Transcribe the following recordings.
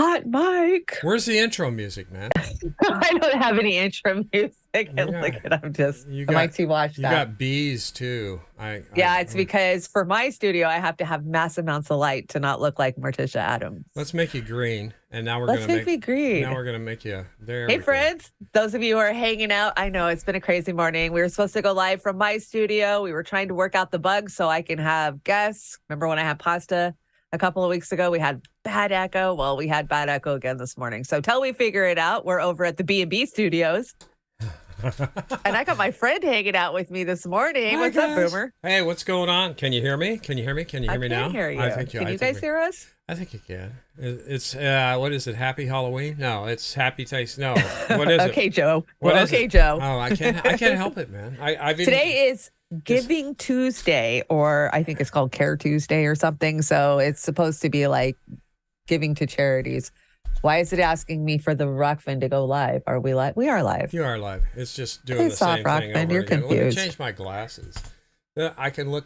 Hot mic. Where's the intro music, man? I don't have any intro music. And look Yeah, at I'm just you I got might watch you that. got bees too. Yeah, it's because for my studio I have to have mass amounts of light to not look like Morticia Adams. let's make you green, and now we're Let's gonna make me green. make you. There Hey we go. friends, those of you who are hanging out, I know it's been a crazy morning. We were supposed to go live from my studio. We were trying to work out the bugs so I can have guests. Remember when I had pasta a couple of weeks ago? We had bad echo. Well, we had bad echo again this morning. So till we figure it out, we're over at the B&B studios. And I got my friend hanging out with me this morning. Hi, What's guys. up, Boomer? Hey, what's going on? Can you hear me? Can you hear me? Can you hear me now? I can hear you. I think Can I you think guys hear us? I think you can. It's what is it? Happy Halloween? No, it's Happy Taste. No, what is it? Okay, Joe. What Well, is okay, it? Joe. Oh, I can't help it, man. I've even, Today is Giving Tuesday, or I think it's called Care Tuesday or something. So it's supposed to be like giving to charities. Why is it asking me for the Rokfin to go live? Are we live? We are live. You are live. It's just doing Hey, the soft same rock thing band, over you're again. Let me confused. change my glasses. I can look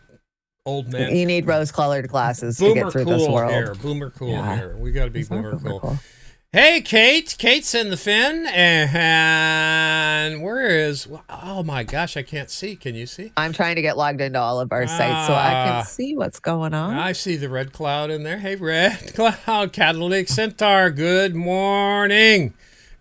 old man. You need rose-colored glasses to Boomer get through cool this world. hair. Boomer cool Yeah. hair. We got to be It's not boomer boomer cool. cool. Hey, Kate. Kate's in the fin. And where is... Oh, my gosh. I can't see. Can you see? I'm trying to get logged into all of our sites so I Ah. can see what's going on. I see the red cloud in there. Hey, red cloud. Catalytic Centaur. Good morning.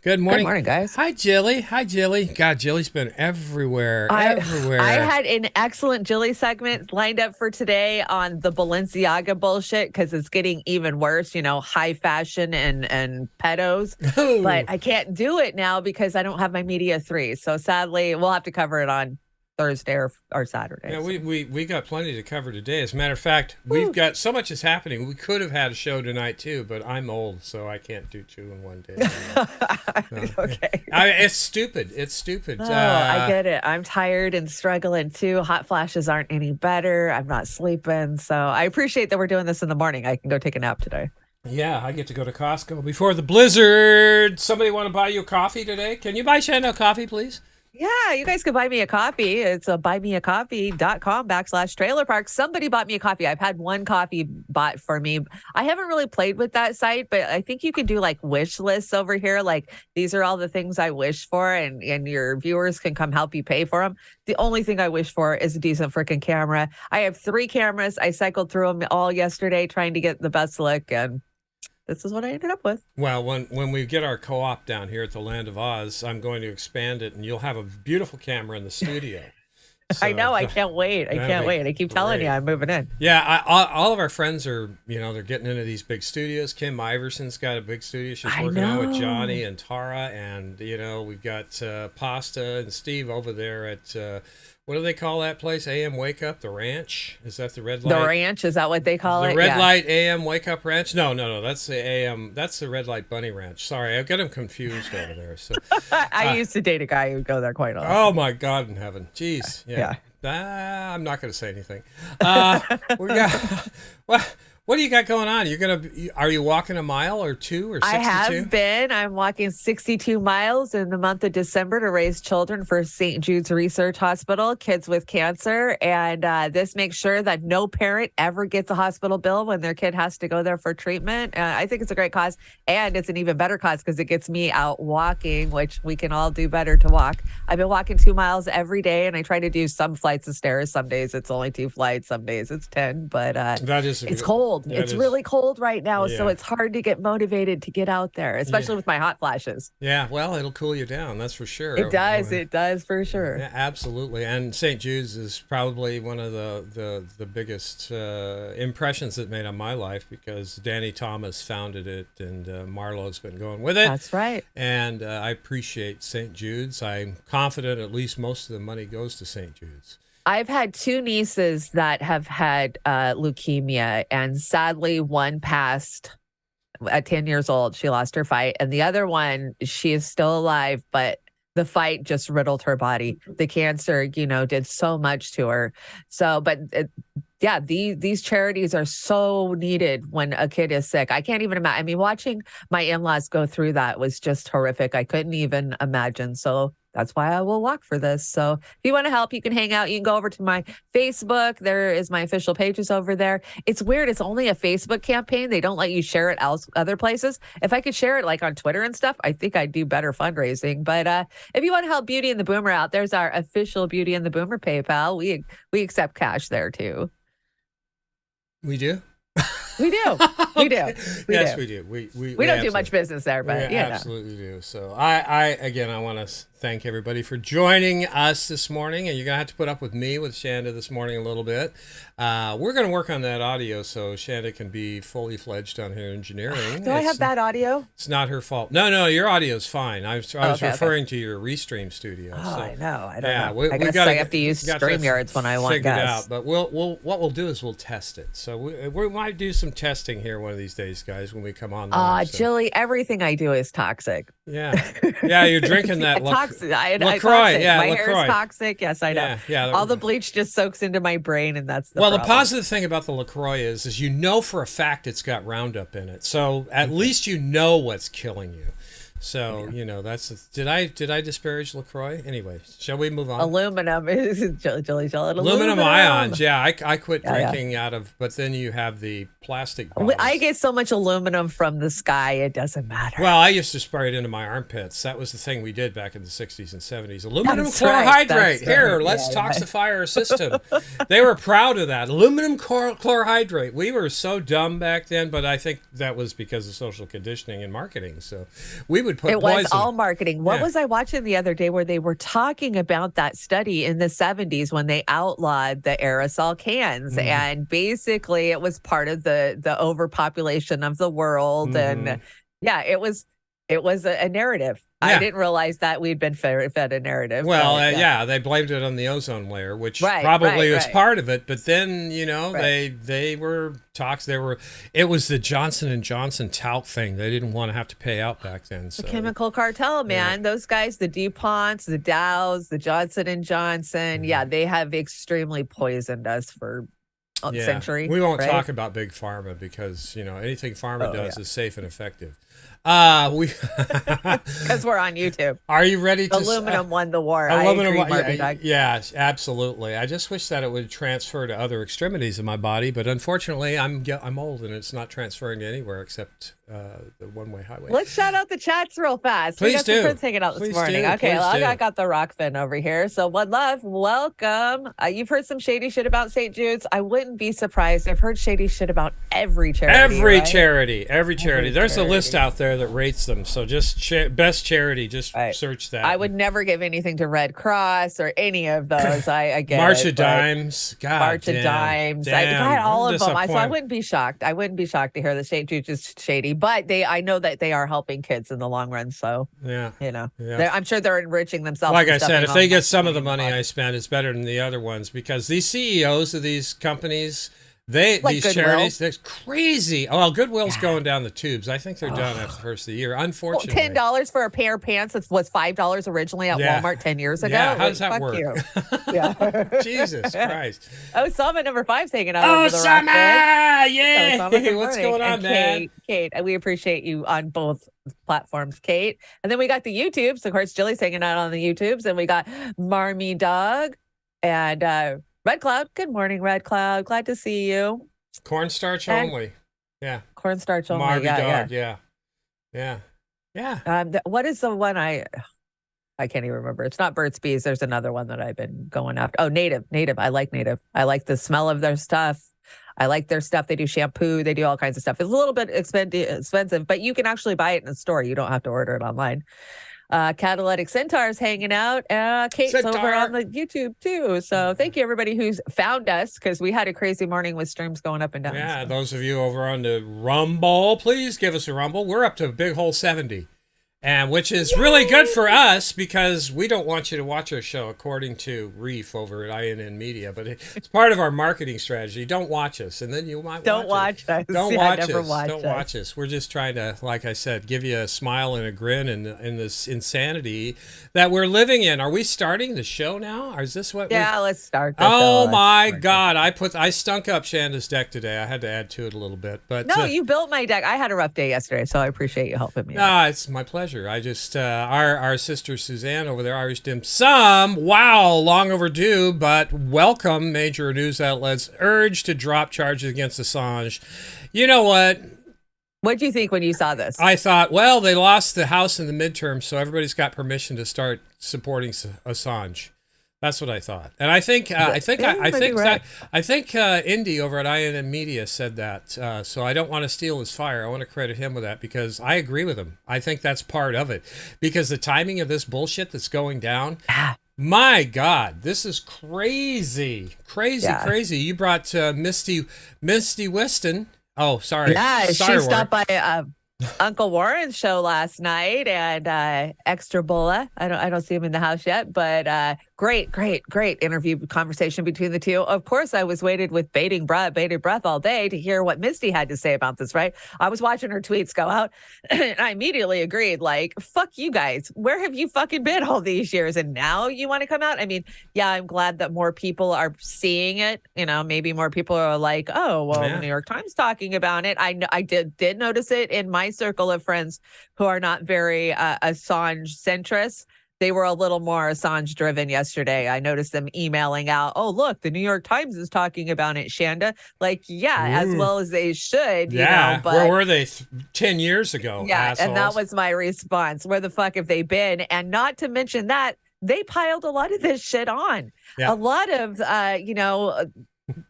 Good morning. Good morning, guys. Hi, Jilly. Hi, Jilly. God, Jilly's been everywhere. Everywhere. I had an excellent Jilly segment lined up for today on the Balenciaga bullshit because it's getting even worse, high fashion and pedos. But I can't do it now because I don't have my Media 3. So sadly, we'll have to cover it on Thursday or Saturday. Yeah, we got plenty to cover today. As a matter of fact, we've got so much is happening. We could have had a show tonight too, but I'm old, so I can't do two in one day. Okay. It's stupid. It's stupid. Oh, I get it. I'm tired and struggling too. Hot flashes aren't any better. I'm not sleeping. So I appreciate that we're doing this in the morning. I can go take a nap today. Yeah, I get to go to Costco before the blizzard. Somebody want to buy you a coffee today? Can you buy Chanda a coffee, please? Yeah, you guys could buy me a coffee. It's a buymeacoffee.com/trailerpark. Somebody bought me a coffee. I've had one coffee bought for me. I haven't really played with that site, but I think you can do like wish lists over here. Like these are all the things I wish for, and your viewers can come help you pay for them. The only thing I wish for is a decent freaking camera. I have 3 cameras. I cycled through them all yesterday trying to get the best look, and this is what I ended up with. Well, when we get our co-op down here at the Land of Oz, I'm going to expand it, and you'll have a beautiful camera in the studio. I know. I can't wait. I can't wait. I keep telling you I'm moving in. Yeah, all of our friends are, they're getting into these big studios. Kim Iverson's got a big studio. She's working out with Johnny and Tara, and we've got Pasta and Steve over there at what do they call that place? AM Wake Up, the Ranch. Is that the red light? The Ranch, is that what they call it? The Red Light AM Wake Up Ranch? No, that's the AM. That's the Red Light Bunny Ranch. Sorry, I've got them confused over there. So I used to date a guy who'd go there quite often. oh my God in heaven, jeez, yeah. I'm not going to say anything. We got what do you got going on? Are you walking a mile or 2 or 62? I have been. I'm walking 62 miles in the month of December to raise children for St. Jude's Research Hospital, kids with cancer. And this makes sure that no parent ever gets a hospital bill when their kid has to go there for treatment. I think it's a great cause. And it's an even better cause because it gets me out walking, which we can all do better to walk. I've been walking 2 miles every day, and I try to do some flights of stairs. Some days it's only 2 flights. Some days it's 10. But it's cold. It's really cold right now, so it's hard to get motivated to get out there, especially with my hot flashes. Yeah, well, it'll cool you down, that's for sure. It does. It does for sure. Yeah, absolutely. And St. Jude's is probably one of the biggest impressions it made on my life because Danny Thomas founded it, and Marlowe's been going with it. That's right. And I appreciate St. Jude's. I'm confident at least most of the money goes to St. Jude's. I've had 2 nieces that have had leukemia, and sadly, one passed at 10 years old. She lost her fight, and the other one, she is still alive, but the fight just riddled her body. The cancer, did so much to her. So, but these charities are so needed when a kid is sick. I can't even imagine. I mean, watching my in-laws go through that was just horrific. I couldn't even imagine. So that's why I will walk for this. So if you want to help, you can hang out. You can go over to my Facebook. There is my official pages over there. It's weird. It's only a Facebook campaign. They don't let you share it other places. If I could share it like on Twitter and stuff, I think I'd do better fundraising. But if you want to help Beauty and the Boomer out, there's our official Beauty and the Boomer PayPal. We accept cash there too. We do? We do. We do. Yes, we do. We don't do much business there, but we absolutely do. So I want to thank everybody for joining us this morning, and you're gonna have to put up with me with Chanda this morning a little bit. We're gonna work on that audio so Chanda can be fully fledged on her engineering. Do I have bad audio? It's not her fault. No, your audio's fine. I was referring to your Restream studio. Oh, so, I know. I don't know. I guess I have to use StreamYards when I want figure it guests. out. But what we'll do is we'll test it. So we might do some testing here one of these days, guys, when we come on. Jilly, everything I do is toxic. Yeah, you're drinking that toxic. LaCroix. Toxic. Yeah, my LaCroix. hair is toxic. Yes, I know. Yeah. All the bleach just soaks into my brain, and that's the well. problem. The positive thing about the LaCroix is you know for a fact it's got Roundup in it, so at least you know what's killing you. So that's did I disparage LaCroix? Anyway, shall we move on? Aluminum is Jilly. Aluminum ions. Yeah, I quit drinking out of, but then you have the plastic bottles. I get so much aluminum from the sky, it doesn't matter. Well, I used to spray it into my armpits. That was the thing we did back in the 60s and 70s. Aluminum chlorhydrate. Here, let's toxify our system. They were proud of that. Aluminum chlorhydrate. We were so dumb back then, but I think that was because of social conditioning and marketing. So we would put poison. Was all marketing. What was I watching the other day where they were talking about that study in the 70s when they outlawed the aerosol cans, and basically it was part of the overpopulation of the world, and it was a narrative. I didn't realize that we'd been fed a narrative. Well, they blamed it on the ozone layer, which probably was part of it. But then, they were toxic. It was the Johnson & Johnson talc thing. They didn't want to have to pay out back then. So. The chemical cartel, man. Those guys, the DuPonts, the Dows, the Johnson & Johnson. They have extremely poisoned us for a century. We won't talk about big pharma because, anything pharma does is safe and effective. Because we're on YouTube. Are you ready to aluminum won the war? Aluminum, yes, absolutely. I just wish that it would transfer to other extremities of my body, but unfortunately, I'm old and it's not transferring to anywhere except the one-way highway. Let's shout out the chats real fast. Please we got do. some friends hanging out this morning. Okay, I got the Rokfin over here. So one love, welcome. You've heard some shady shit about St. Jude's. I wouldn't be surprised. I've heard shady shit about every charity. Every charity. There's a list out there that rates them. So just best charity, just search that. I would never give anything to Red Cross or any of those. I get March of Dimes. God, March of Dimes. I got all of them. So I wouldn't be shocked. I wouldn't be shocked to hear that St. Jude's is shady. But I know that they are helping kids in the long run. So I'm sure they're enriching themselves. Like I said, if they get some of the money I spend, it's better than the other ones because these CEOs of these companies, these Goodwill. charities, that's crazy. Oh, well, Goodwill's going down the tubes. I think they're done after the first of the year. Unfortunately, $10 for a pair of pants that was $5 originally at Walmart 10 years ago. Yeah, how does that work? Jesus Christ! Summer number 5's hanging out. Oh, Summer! Yeah. What's going on, man? Kate, we appreciate you on both platforms, Kate. And then we got the YouTubes. Of course, Jilly's hanging out on the YouTubes, and we got Marmy Dog and. Red Cloud, good morning, Red Cloud. Glad to see you. Cornstarch only. Yeah. Cornstarch only. Marby Dog, yeah. What is the one I can't even remember. It's not Burt's Bees. There's another one that I've been going after. Oh, Native. I like Native. I like the smell of their stuff. I like their stuff. They do shampoo. They do all kinds of stuff. It's a little bit expensive, but you can actually buy it in the store. You don't have to order it online. Catalytic Centaur's hanging out. Kate's over on the YouTube too. So thank you everybody who's found us because we had a crazy morning with streams going up and down. Yeah, so. Those of you over on the Rumble, please give us a Rumble. We're up to a big whole 70. And which is really good for us because we don't want you to watch our show according to Reef over at INN Media, but it's part of our marketing strategy. Don't watch us, and then you might watch us. Don't watch us. Don't watch us. We're just trying to, like I said, give you a smile and a grin in this insanity that we're living in. Are we starting the show now? Or is this what? Yeah, let's start. Oh my God! I stunk up Shanda's deck today. I had to add to it a little bit, but no, you built my deck. I had a rough day yesterday, so I appreciate you helping me. It's my pleasure. pleasure. I just our sister Suzanne over there, Irish Dim Sum. Wow, long overdue, but welcome. Major news outlets urged to drop charges against Assange. You know what? What do you think when you saw this? I thought, well, they lost the House in the midterm, so everybody's got permission to start supporting Assange. That's what I thought, and I think Indy over at INM Media said that. So I don't want to steal his fire. I want to credit him with that because I agree with him. I think that's part of it because the timing of this bullshit that's going down. My God, this is crazy. Crazy. You brought Misty Weston. Oh, sorry. Yeah, sorry, she stopped by Uncle Warren's show last night, and Extra Bola. I don't see him in the house yet, but great interview conversation between the two. Of course, I was waited with bated breath all day to hear what Misty had to say about this. Right, I was watching her tweets go out, and I immediately agreed. Like, fuck you guys. Where have you fucking been all these years? And now you want to come out? I mean, yeah, I'm glad that more people are seeing it. You know, maybe more people are like, oh, well, the New York Times talking about it. I did notice it in my circle of friends who are not very Assange centrist. They were a little more Assange driven yesterday. I noticed them emailing out, oh, look, the New York Times is talking about it, Shanda. Like, yeah, as well as they should. Yeah, you know, but where were they 10 years ago? Yeah, assholes? And that was my response. Where the fuck have they been? And not to mention that they piled a lot of this shit on. Yeah. A lot of,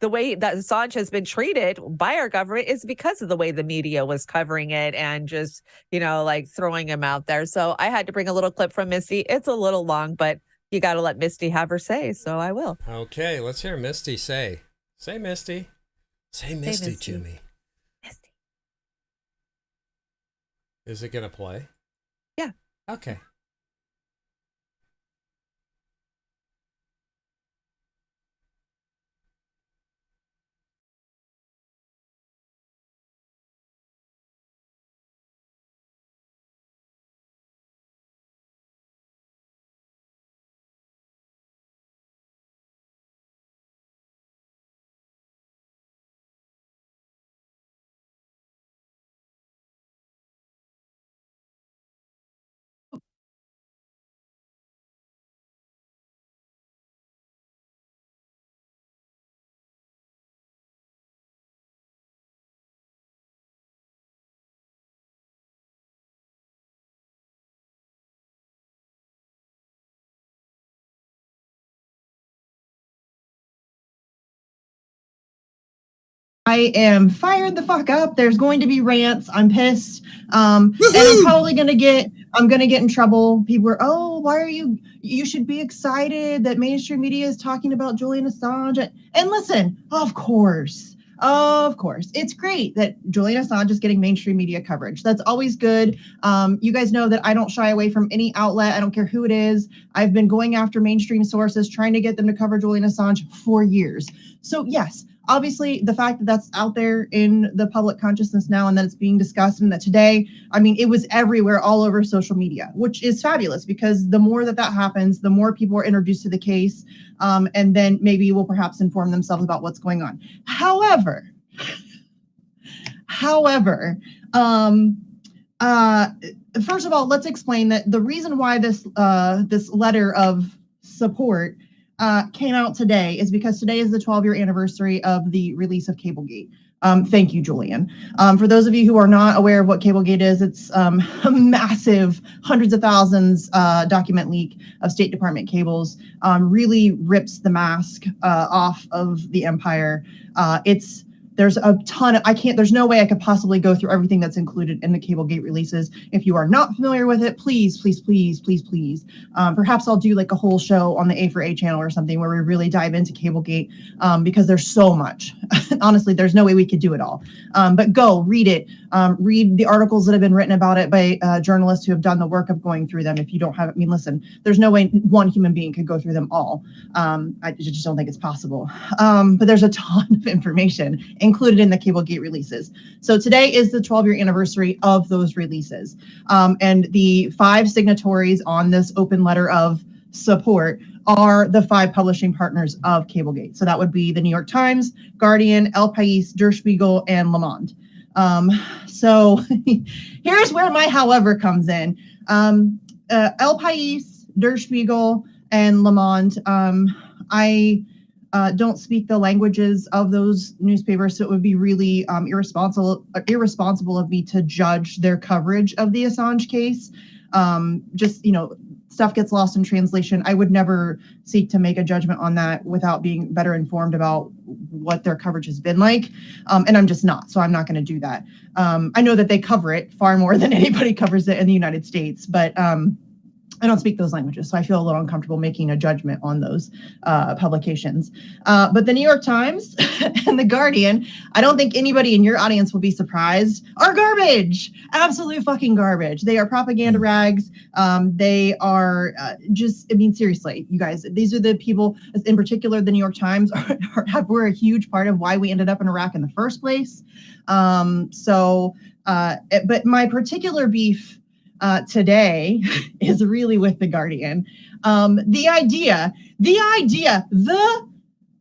the way that Assange has been treated by our government is because of the way the media was covering it and just, like throwing him out there. So I had to bring a little clip from Misty. It's a little long, but you got to let Misty have her say. So I will. Okay, let's hear Misty say. Say Misty. Say Misty to me. Misty. Is it going to play? Yeah. Okay. I am fired the fuck up. There's going to be rants. I'm pissed. And I'm probably going to get in trouble. People are, oh, why are you should be excited that mainstream media is talking about Julian Assange. And listen, of course, it's great that Julian Assange is getting mainstream media coverage. That's always good. You guys know that I don't shy away from any outlet. I don't care who it is. I've been going after mainstream sources, trying to get them to cover Julian Assange for years. So yes, obviously, the fact that that's out there in the public consciousness now and that it's being discussed and that today, I mean, it was everywhere, all over social media, which is fabulous because the more that happens, the more people are introduced to the case, and then maybe will perhaps inform themselves about what's going on. However, first of all, let's explain that the reason why this letter of support came out today is because today is the 12-year anniversary of the release of Cablegate. Thank you, Julian. For those of you who are not aware of what Cablegate is, it's a massive, hundreds of thousands document leak of State Department cables, really rips the mask off of the empire. There's a ton of, there's no way I could possibly go through everything that's included in the Cablegate releases. If you are not familiar with it, please. Perhaps I'll do like a whole show on the A4A channel or something where we really dive into Cablegate, because there's so much. Honestly, there's no way we could do it all. But go read it. Read the articles that have been written about it by journalists who have done the work of going through them. If you don't have it, I mean, listen, there's no way one human being could go through them all. I just don't think it's possible. But there's a ton of information included in the Cablegate releases. So today is the 12-year anniversary of those releases. And the 5 signatories on this open letter of support are the 5 publishing partners of Cablegate. So that would be the New York Times, Guardian, El País, Der Spiegel, and Le Monde. So here's where my however comes in. El País, Der Spiegel, and Le Monde. I don't speak the languages of those newspapers, so it would be really irresponsible of me to judge their coverage of the Assange case. Just, stuff gets lost in translation. I would never seek to make a judgment on that without being better informed about what their coverage has been like. And I'm just not, so I'm not going to do that. I know that they cover it far more than anybody covers it in the United States, but I don't speak those languages, so I feel a little uncomfortable making a judgment on those publications. But the New York Times and the Guardian, I don't think anybody in your audience will be surprised, are garbage. Absolute fucking garbage. They are propaganda rags. They are seriously, you guys, these are the people, in particular, the New York Times were a huge part of why we ended up in Iraq in the first place. But my particular beef today is really with the Guardian. The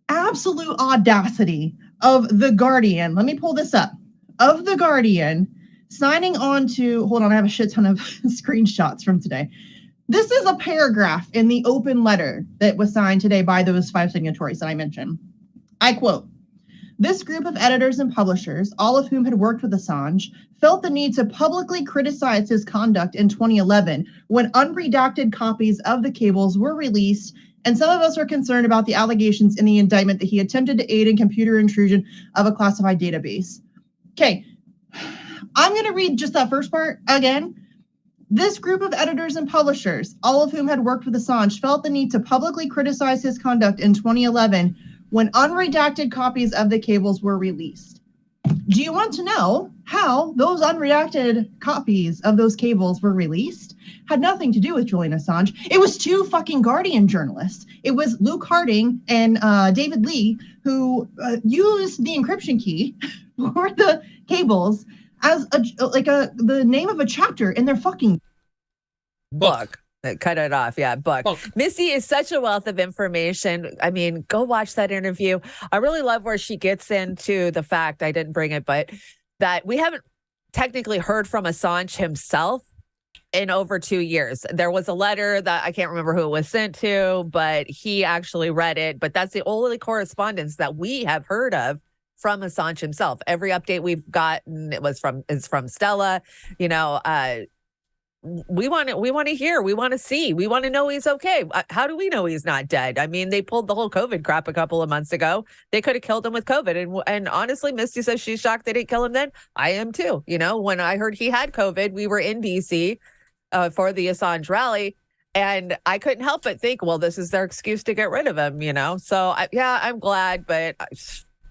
absolute audacity of the Guardian. Let me pull this up. Of the Guardian signing on to, hold on, I have a shit ton of screenshots from today. This is a paragraph in the open letter that was signed today by those 5 signatories that I mentioned. I quote, "This group of editors and publishers, all of whom had worked with Assange, felt the need to publicly criticize his conduct in 2011 when unredacted copies of the cables were released, and some of us are concerned about the allegations in the indictment that he attempted to aid in computer intrusion of a classified database." Okay, I'm going to read just that first part again. "This group of editors and publishers, all of whom had worked with Assange, felt the need to publicly criticize his conduct in 2011 when unredacted copies of the cables were released." Do you want to know how those unredacted copies of those cables were released? Had nothing to do with Julian Assange. It was 2 fucking Guardian journalists. It was Luke Harding and David Lee, who used the encryption key for the cables as the name of a chapter in their fucking book. Cut it off. Yeah, book. Misty is such a wealth of information. I mean, go watch that interview. I really love where she gets into the fact, I didn't bring it, but that we haven't technically heard from Assange himself in over 2 years. There was a letter that I can't remember who it was sent to, but he actually read it. But that's the only correspondence that we have heard of from Assange himself. Every update we've gotten is from Stella. We want to hear, we want to see, we want to know he's okay. How do we know he's not dead? I mean, they pulled the whole COVID crap a couple of months ago. They could have killed him with COVID. And honestly, Misty says she's shocked they didn't kill him then. I am too. When I heard he had COVID, we were in DC for the Assange rally. And I couldn't help but think, well, this is their excuse to get rid of him, So I'm glad, but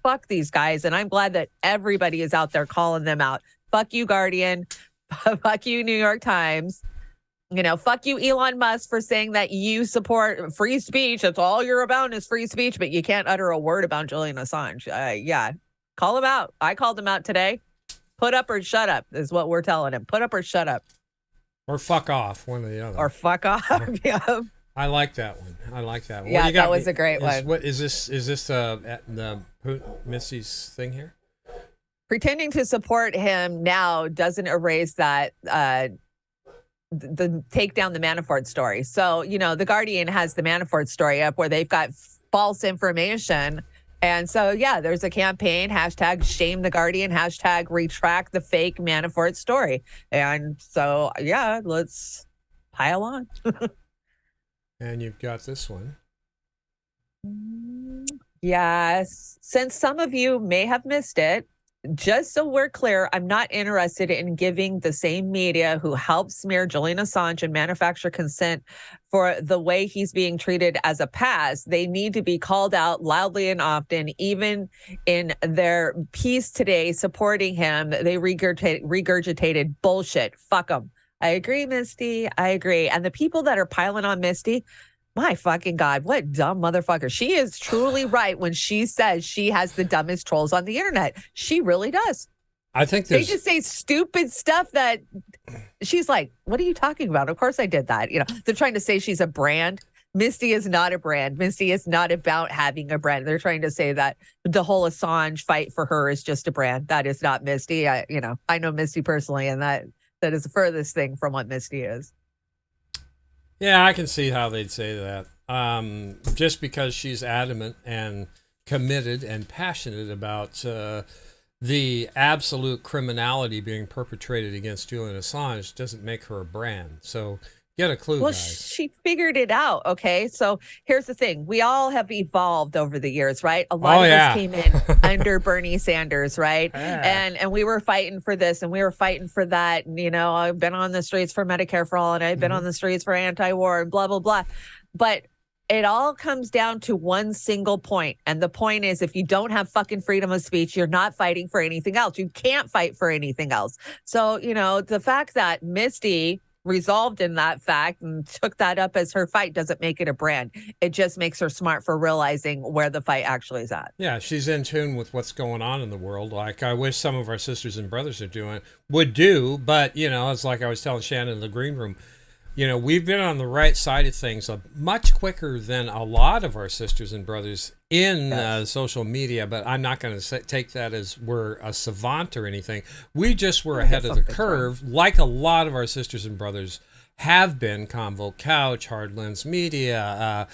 fuck these guys. And I'm glad that everybody is out there calling them out. Fuck you, Guardian. Fuck you, New York Times. Fuck you, Elon Musk, for saying that you support free speech. That's all you're about is free speech, but you can't utter a word about Julian Assange. Call him out. I called him out today. Put up or shut up is what we're telling him. Put up or shut up. Or fuck off, one or the other. Or fuck off. Yeah. I like that one. Yeah, that was a great one. What is this? Is this Missy's thing here? Pretending to support him now doesn't erase that the take down the Manafort story. So, the Guardian has the Manafort story up where they've got false information. And so, yeah, there's a campaign, hashtag shame the Guardian, hashtag retract the fake Manafort story. And so, yeah, let's pile on. And you've got this one. Yes. Since some of you may have missed it, just so we're clear, I'm not interested in giving the same media who helped smear Julian Assange and manufacture consent for the way he's being treated as a pass. They need to be called out loudly and often, even in their piece today supporting him. They regurgitated bullshit. Fuck them. I agree, Misty. I agree. And the people that are piling on Misty, my fucking God, what dumb motherfucker. She is truly right when she says she has the dumbest trolls on the internet. She really does. I think they just say stupid stuff that she's like, what are you talking about? Of course I did that. They're trying to say she's a brand. Misty is not a brand. Misty is not about having a brand. They're trying to say that the whole Assange fight for her is just a brand. That is not Misty. I know Misty personally, and that is the furthest thing from what Misty is. Yeah, I can see how they'd say that. Just because she's adamant and committed and passionate about the absolute criminality being perpetrated against Julian Assange doesn't make her a brand. So get a clue, Well, guys. she figured it out. Okay. So here's the thing. We all have evolved over the years, right? A lot of us came in under Bernie Sanders, right? Yeah. And we were fighting for this and we were fighting for that. And, I've been on the streets for Medicare for all and I've been on the streets for anti-war and blah, blah, blah. But it all comes down to one single point. And the point is, if you don't have fucking freedom of speech, you're not fighting for anything else. You can't fight for anything else. So, the fact that Misty resolved in that fact and took that up as her fight doesn't make it a brand. It just makes her smart for realizing where the fight actually is at. Yeah, she's in tune with what's going on in the world. Like I wish some of our sisters and brothers would do, but it's like I was telling Shannon in the green room. We've been on the right side of things much quicker than a lot of our sisters and brothers in social media, but I'm not going to take that as we're a savant or anything. We just were ahead of the curve, like a lot of our sisters and brothers have been. Convo Couch, Hardlands Media,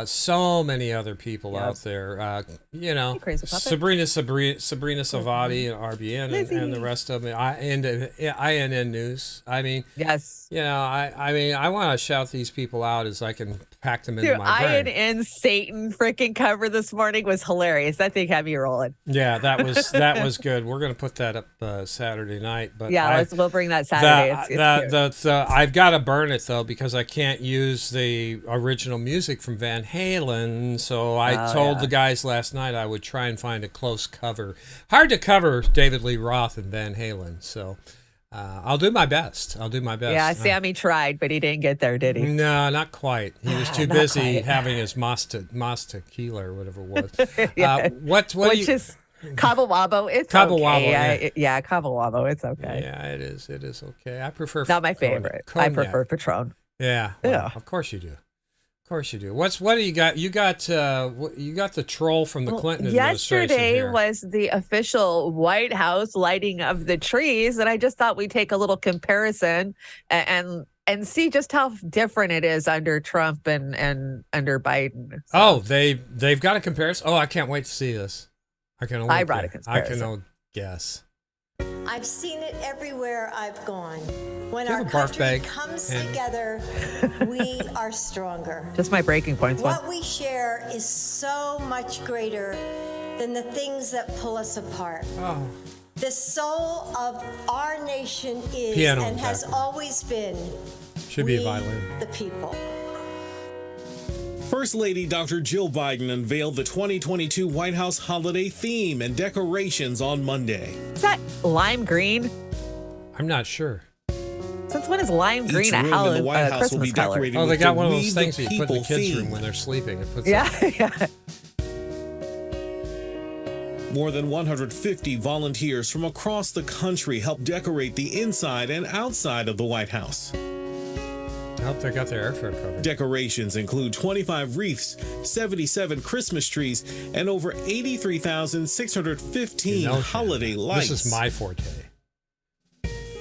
so many other people out there. Sabrina Savati and RBN and the rest of them. INN News. I mean, yes. I want to shout these people out as I can pack them into my brain. INN Satan freaking cover this morning was hilarious. That thing had me rolling. Yeah, that was good. We're going to put that up Saturday night. But yeah, we'll bring that Saturday. I've got to burn it though because I can't use the original music from Van Halen. So I told the guys last night I would try and find a close cover. Hard to cover David Lee Roth and Van Halen. So I'll do my best. Yeah, Sammy tried, but he didn't get there, did he? No, not quite. He was too busy having his Masta tequila or whatever it was. Which is Cabo Wabo. It's Cabo okay. Wabo, yeah, Cabo Wabo. It's okay. Yeah, it is. It is okay. I prefer. Not my favorite. I prefer Patron. Yeah. Well, of course you do. Of course you do. What do you got? You got the troll from the Clinton administration. Yesterday was the official White House lighting of the trees, and I just thought we'd take a little comparison and see just how different it is under Trump and under Biden. So. Oh, they've got a comparison. Oh, I can't wait to see this. I brought a comparison. I can only guess. I've seen it everywhere I've gone. When our country comes together, we are stronger. Just my breaking points. What we share is so much greater than the things that pull us apart. Oh. The soul of our nation is and has always been be a violin. The people. First Lady Dr. Jill Biden unveiled the 2022 White House holiday theme and decorations on Monday. Is that lime green? I'm not sure. Since when is lime green a Halloween the White House Christmas will be color? decorated Oh, they with got the one of We those the things you put in the kids' theme. room when they're sleeping. It puts yeah. More than 150 volunteers from across the country helped decorate the inside and outside of the White House. I hope they got their airfare covered. Decorations include 25 wreaths, 77 Christmas trees, and over 83,615 holiday lights. This is my forte.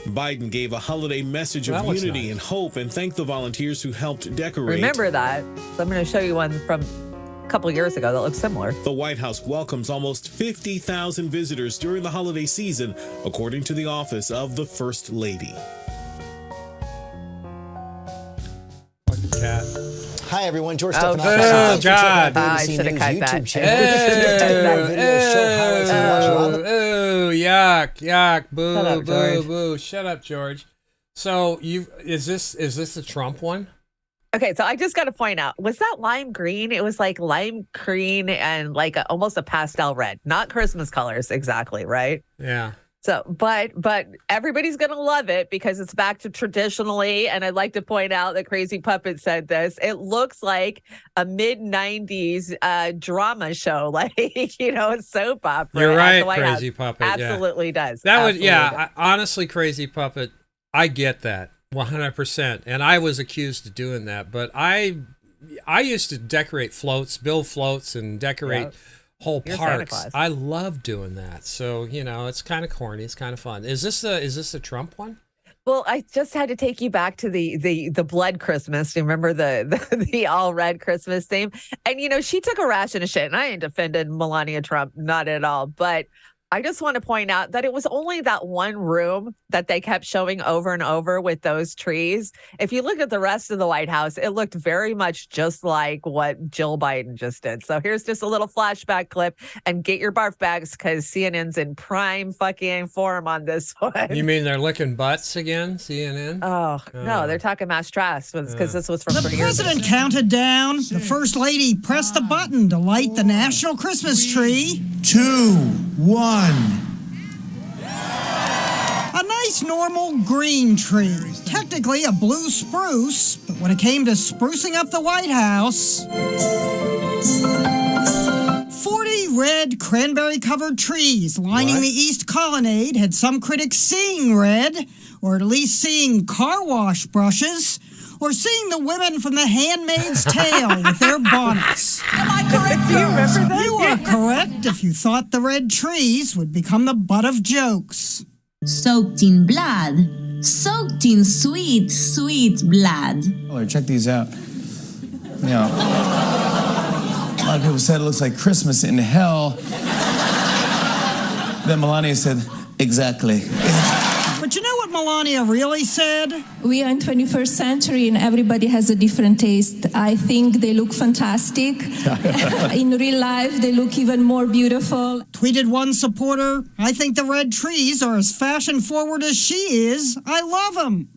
Biden gave a holiday message of unity and hope and thanked the volunteers who helped decorate. Remember that. So I'm going to show you one from a couple of years ago that looks similar. The White House welcomes almost 50,000 visitors during the holiday season, according to the office of the First Lady. Cat. Hi everyone, George Oh, Stephanopoulos. God. I should have cut that. YouTube channel. Yuck, boo, Shut up, boo, George. boo. Shut up, George. So is this the Trump one? Okay, so I just got to point out, was that lime green? It was like lime green and like almost a pastel red, not Christmas colors exactly, right? Yeah. So, but everybody's going to love it because it's back to traditionally. And I'd like to point out that Crazy Puppet said this. It looks like a mid-90s drama show, like, a soap opera. You're right, Crazy Puppet. Absolutely does. That Absolutely does. Honestly, Crazy Puppet, I get that 100%. And I was accused of doing that. But I used to decorate floats, build floats and decorate whole parks. I love doing that. So, it's kind of corny. It's kind of fun. Is this the Trump one? Well, I just had to take you back to the blood Christmas. Do you remember the all red Christmas theme? And she took a ration of shit, and I ain't defended Melania Trump, not at all. But I just want to point out that it was only that one room that they kept showing over and over with those trees. If you look at the rest of the White House, it looked very much just like what Jill Biden just did. So here's just a little flashback clip, and get your barf bags because CNN's in prime fucking form on this one. You mean they're licking butts again, CNN? Oh, no, they're talking mass trash because this was from The 3 years ago. president counted down. The first lady pressed the button to light the national Christmas tree. 2, 1. A nice normal green tree. Technically a blue spruce, but when it came to sprucing up the White House, 40 red cranberry-covered trees lining the East Colonnade had some critics seeing red, or at least seeing car wash brushes, or seeing the women from The Handmaid's Tale with their bonnets. Am I correct? Do you remember that? You are correct if you thought the red trees would become the butt of jokes. Soaked in blood, soaked in sweet, sweet blood. Check these out. A lot of people said it looks like Christmas in hell. Then Melania said, exactly. But you know what Melania really said? We are in 21st century and everybody has a different taste. I think they look fantastic. In real life, they look even more beautiful. Tweeted one supporter, I think the red trees are as fashion forward as she is. I love them.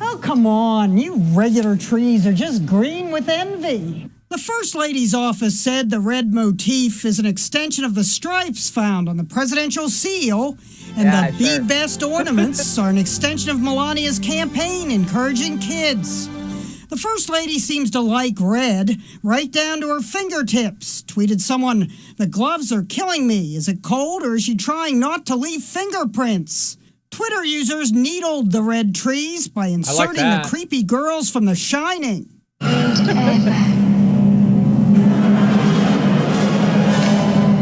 Oh, come on. You regular trees are just green with envy. The First Lady's office said the red motif is an extension of the stripes found on the presidential seal, and the Be Best ornaments are an extension of Melania's campaign encouraging kids. The First Lady seems to like red, right down to her fingertips. Tweeted someone, the gloves are killing me. Is it cold or is she trying not to leave fingerprints? Twitter users needled the red trees by inserting the creepy girls from The Shining.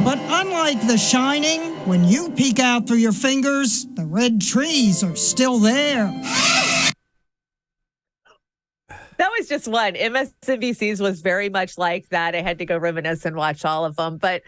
But unlike The Shining, when you peek out through your fingers, the red trees are still there. That was just one. MSNBC's was very much like that. I had to go reminisce and watch all of them. But,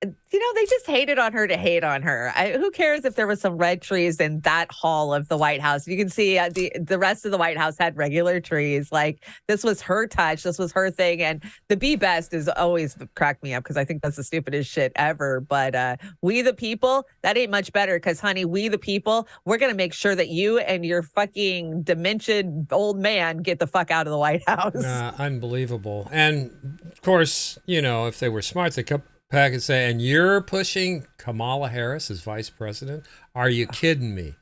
they just hated on her to hate on her. Who cares if there was some red trees in that hall of the White House? You can see the rest of the White House had regular trees. Like, this was her touch. This was her thing. And the Be Best is always cracked me up because I think that's the stupidest shit ever. But we the people, that ain't much better because, honey, we the people, we're going to make sure that you and your fucking demented old man get the fuck out of the White House. Unbelievable. And, of course, if they were smart, they could back and say, and you're pushing Kamala Harris as vice president? Are you kidding me?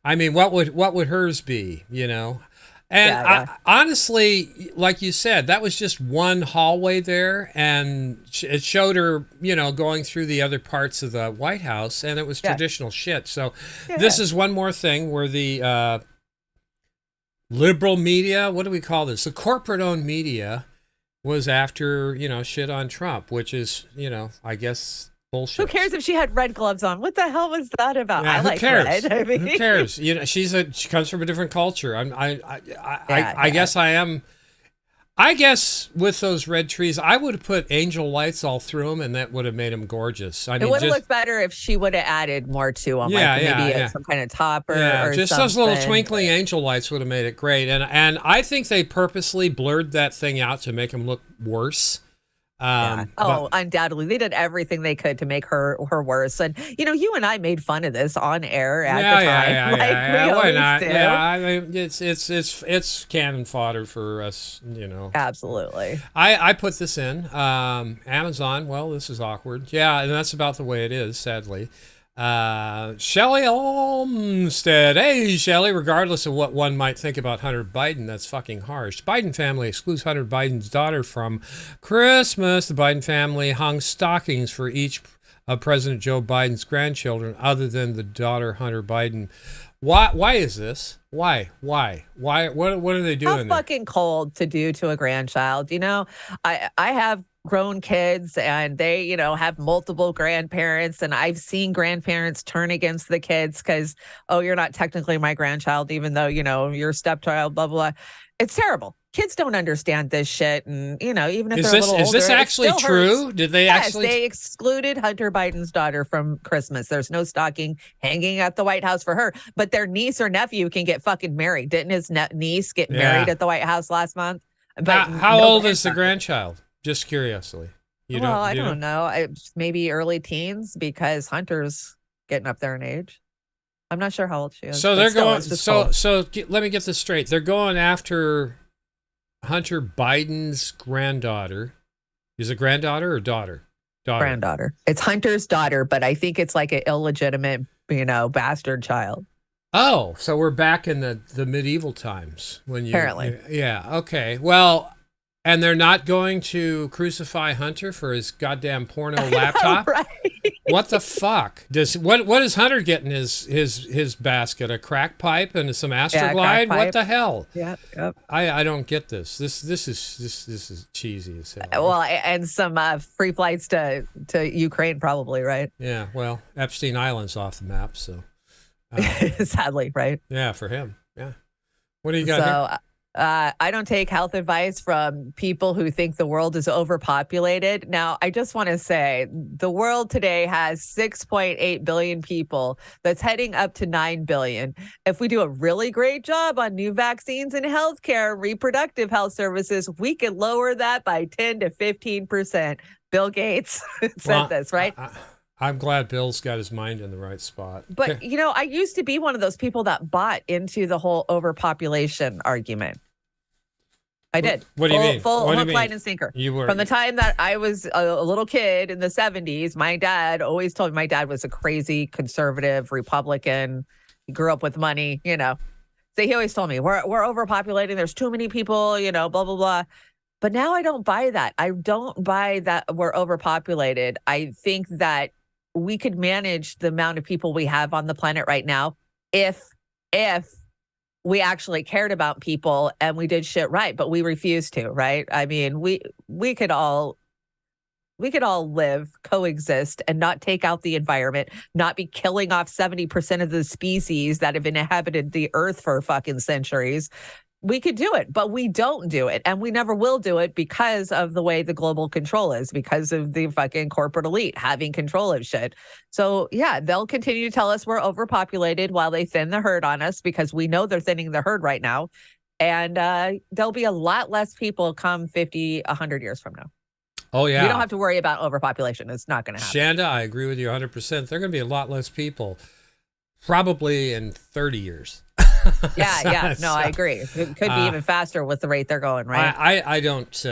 I mean, what would hers be, And honestly, like you said, that was just one hallway there, and it showed her, going through the other parts of the White House, and it was traditional shit. So this is one more thing where the liberal media, what do we call this? The corporate-owned media was after, shit on Trump, which is, I guess bullshit. Who cares if she had red gloves on? What the hell was that about? Yeah, I like cares? red. I mean, who cares? She comes from a different culture. I guess with those red trees, I would have put angel lights all through them, and that would have made them gorgeous. I mean, it would have looked better if she would have added more to them, maybe some kind of topper or just something. Those little twinkling angel lights would have made it great. And I think they purposely blurred that thing out to make them look worse. Undoubtedly. They did everything they could to make her worse. And, you and I made fun of this on air at the time. Why not? Yeah, I mean, it's cannon fodder for us, Absolutely. I put this in. Amazon, well, this is awkward. Yeah, and that's about the way it is, sadly. Shelley Olmstead. Hey, Shelley, regardless of what one might think about Hunter Biden, that's fucking harsh. Biden family excludes Hunter Biden's daughter from Christmas. The Biden family hung stockings for each of President Joe Biden's grandchildren other than the daughter Hunter Biden. Why is this? Why? What are they doing? How fucking cold to do to a grandchild. I have grown kids and they, have multiple grandparents. And I've seen grandparents turn against the kids because, oh, you're not technically my grandchild, even though, your stepchild, blah, blah, blah. It's terrible. Kids don't understand this shit. And, even if they're a little older. Is this actually true? Hurts. Did they Yes, they excluded Hunter Biden's daughter from Christmas. There's no stocking hanging at the White House for her. But their niece or nephew can get fucking married. Didn't his niece get married at the White House last month? But how old is the grandchild? Just curiously. I don't know. Maybe early teens because Hunter's getting up there in age. I'm not sure how old she is. So they're going. So let me get this straight. They're going after Hunter Biden's granddaughter. Is it granddaughter or daughter? Granddaughter. It's Hunter's daughter, but I think it's like an illegitimate, bastard child. Oh, so we're back in the medieval times when you. Apparently. Yeah. Okay. Well. And they're not going to crucify Hunter for his goddamn porno laptop? Right. What the fuck? What is Hunter getting his basket? A crack pipe and some Astroglide? What the hell? Yep. I don't get this. This is cheesy as hell. Well, and some free flights to Ukraine probably, right? Yeah, well, Epstein Island's off the map, so sadly, right? Yeah, for him. Yeah. What do you got here? I don't take health advice from people who think the world is overpopulated. Now, I just want to say the world today has 6.8 billion people. That's heading up to 9 billion. If we do a really great job on new vaccines and healthcare, reproductive health services, we could lower that by 10 to 15%. Bill Gates said this, right? I'm glad Bill's got his mind in the right spot. But, I used to be one of those people that bought into the whole overpopulation argument. I did. What do you mean? Full hook, line, and sinker. You were. From the time that I was a little kid in the 70s, my dad always told me my dad was a crazy conservative Republican. He grew up with money, So he always told me, we're overpopulating. There's too many people, blah, blah, blah. But now I don't buy that. I don't buy that we're overpopulated. I think that we could manage the amount of people we have on the planet right now if we actually cared about people and we did shit right, but we refuse to, right? I mean, we could all live, coexist, and not take out the environment, not be killing off 70% of the species that have inhabited the earth for fucking centuries. We could do it, but we don't do it. And we never will do it because of the way the global control is, because of the fucking corporate elite having control of shit. So yeah, they'll continue to tell us we're overpopulated while they thin the herd on us, because we know they're thinning the herd right now. And there'll be a lot less people come 50, 100 years from now. Oh, yeah. We don't have to worry about overpopulation. It's not going to happen. Shanda, I agree with you 100%. There are going to be a lot less people probably in 30 years. Yeah. No, I agree. It could be even faster with the rate they're going, right? I don't.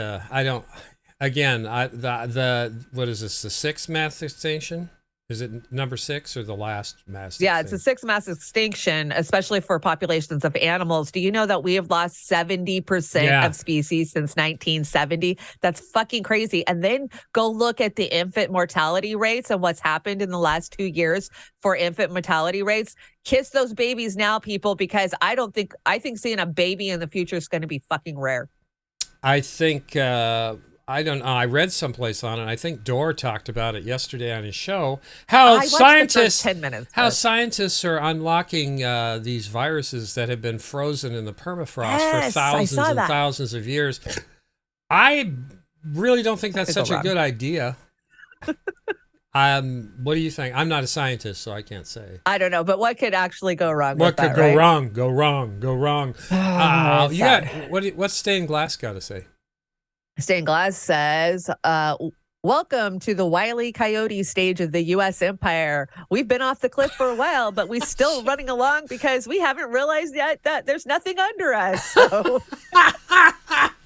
Again, what is this? The sixth mass extinction? Is it number 6 or the last mass extinction? Yeah, it's the 6th mass extinction, especially for populations of animals. Do you know that we have lost 70% of species since 1970? That's fucking crazy. And then go look at the infant mortality rates and what's happened in the last 2 years for infant mortality rates. Kiss those babies now, people, because I think seeing a baby in the future is going to be fucking rare. I think, I don't know. I read someplace on it. I think Dore talked about it yesterday on his show. How scientists, 10 minutes, scientists are unlocking these viruses that have been frozen in the permafrost for thousands and thousands of years. I really don't think that's such a good idea. What do you think? I'm not a scientist, so I can't say. I don't know, but what could actually go wrong? What could go right? wrong? Go wrong. What's Stained Glass got to say? Stained Glass says, welcome to the Wile E. Coyote stage of the U.S. empire. We've been off the cliff for a while, but we're still running along because we haven't realized yet that there's nothing under us. So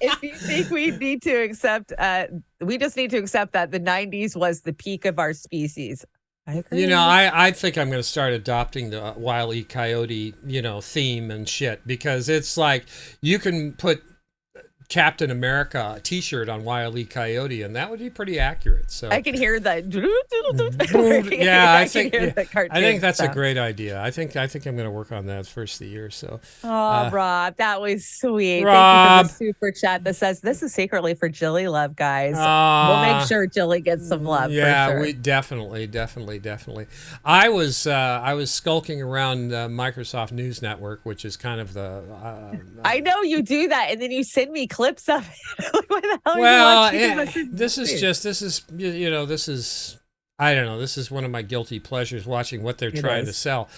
if you think we need to accept, we just need to accept that the 90s was the peak of our species. I agree. I think I'm going to start adopting the Wile E. Coyote, theme and shit, because it's like you can put Captain America T-shirt on Wile E. Coyote, and that would be pretty accurate. So I can hear that. Yeah, I think that's a great idea. I think I'm going to work on that first of the year. So, Rob, that was sweet. Rob. Thank you for the super chat that says this is secretly for Jilly Love, guys. We'll make sure Jilly gets some love. Yeah, for sure. we definitely. I was skulking around Microsoft News Network, which is kind of the. I know you do that, and then you send me clips of it. Why the hell Well, are you watching this is I don't know. This is one of my guilty pleasures, watching what they're trying to sell.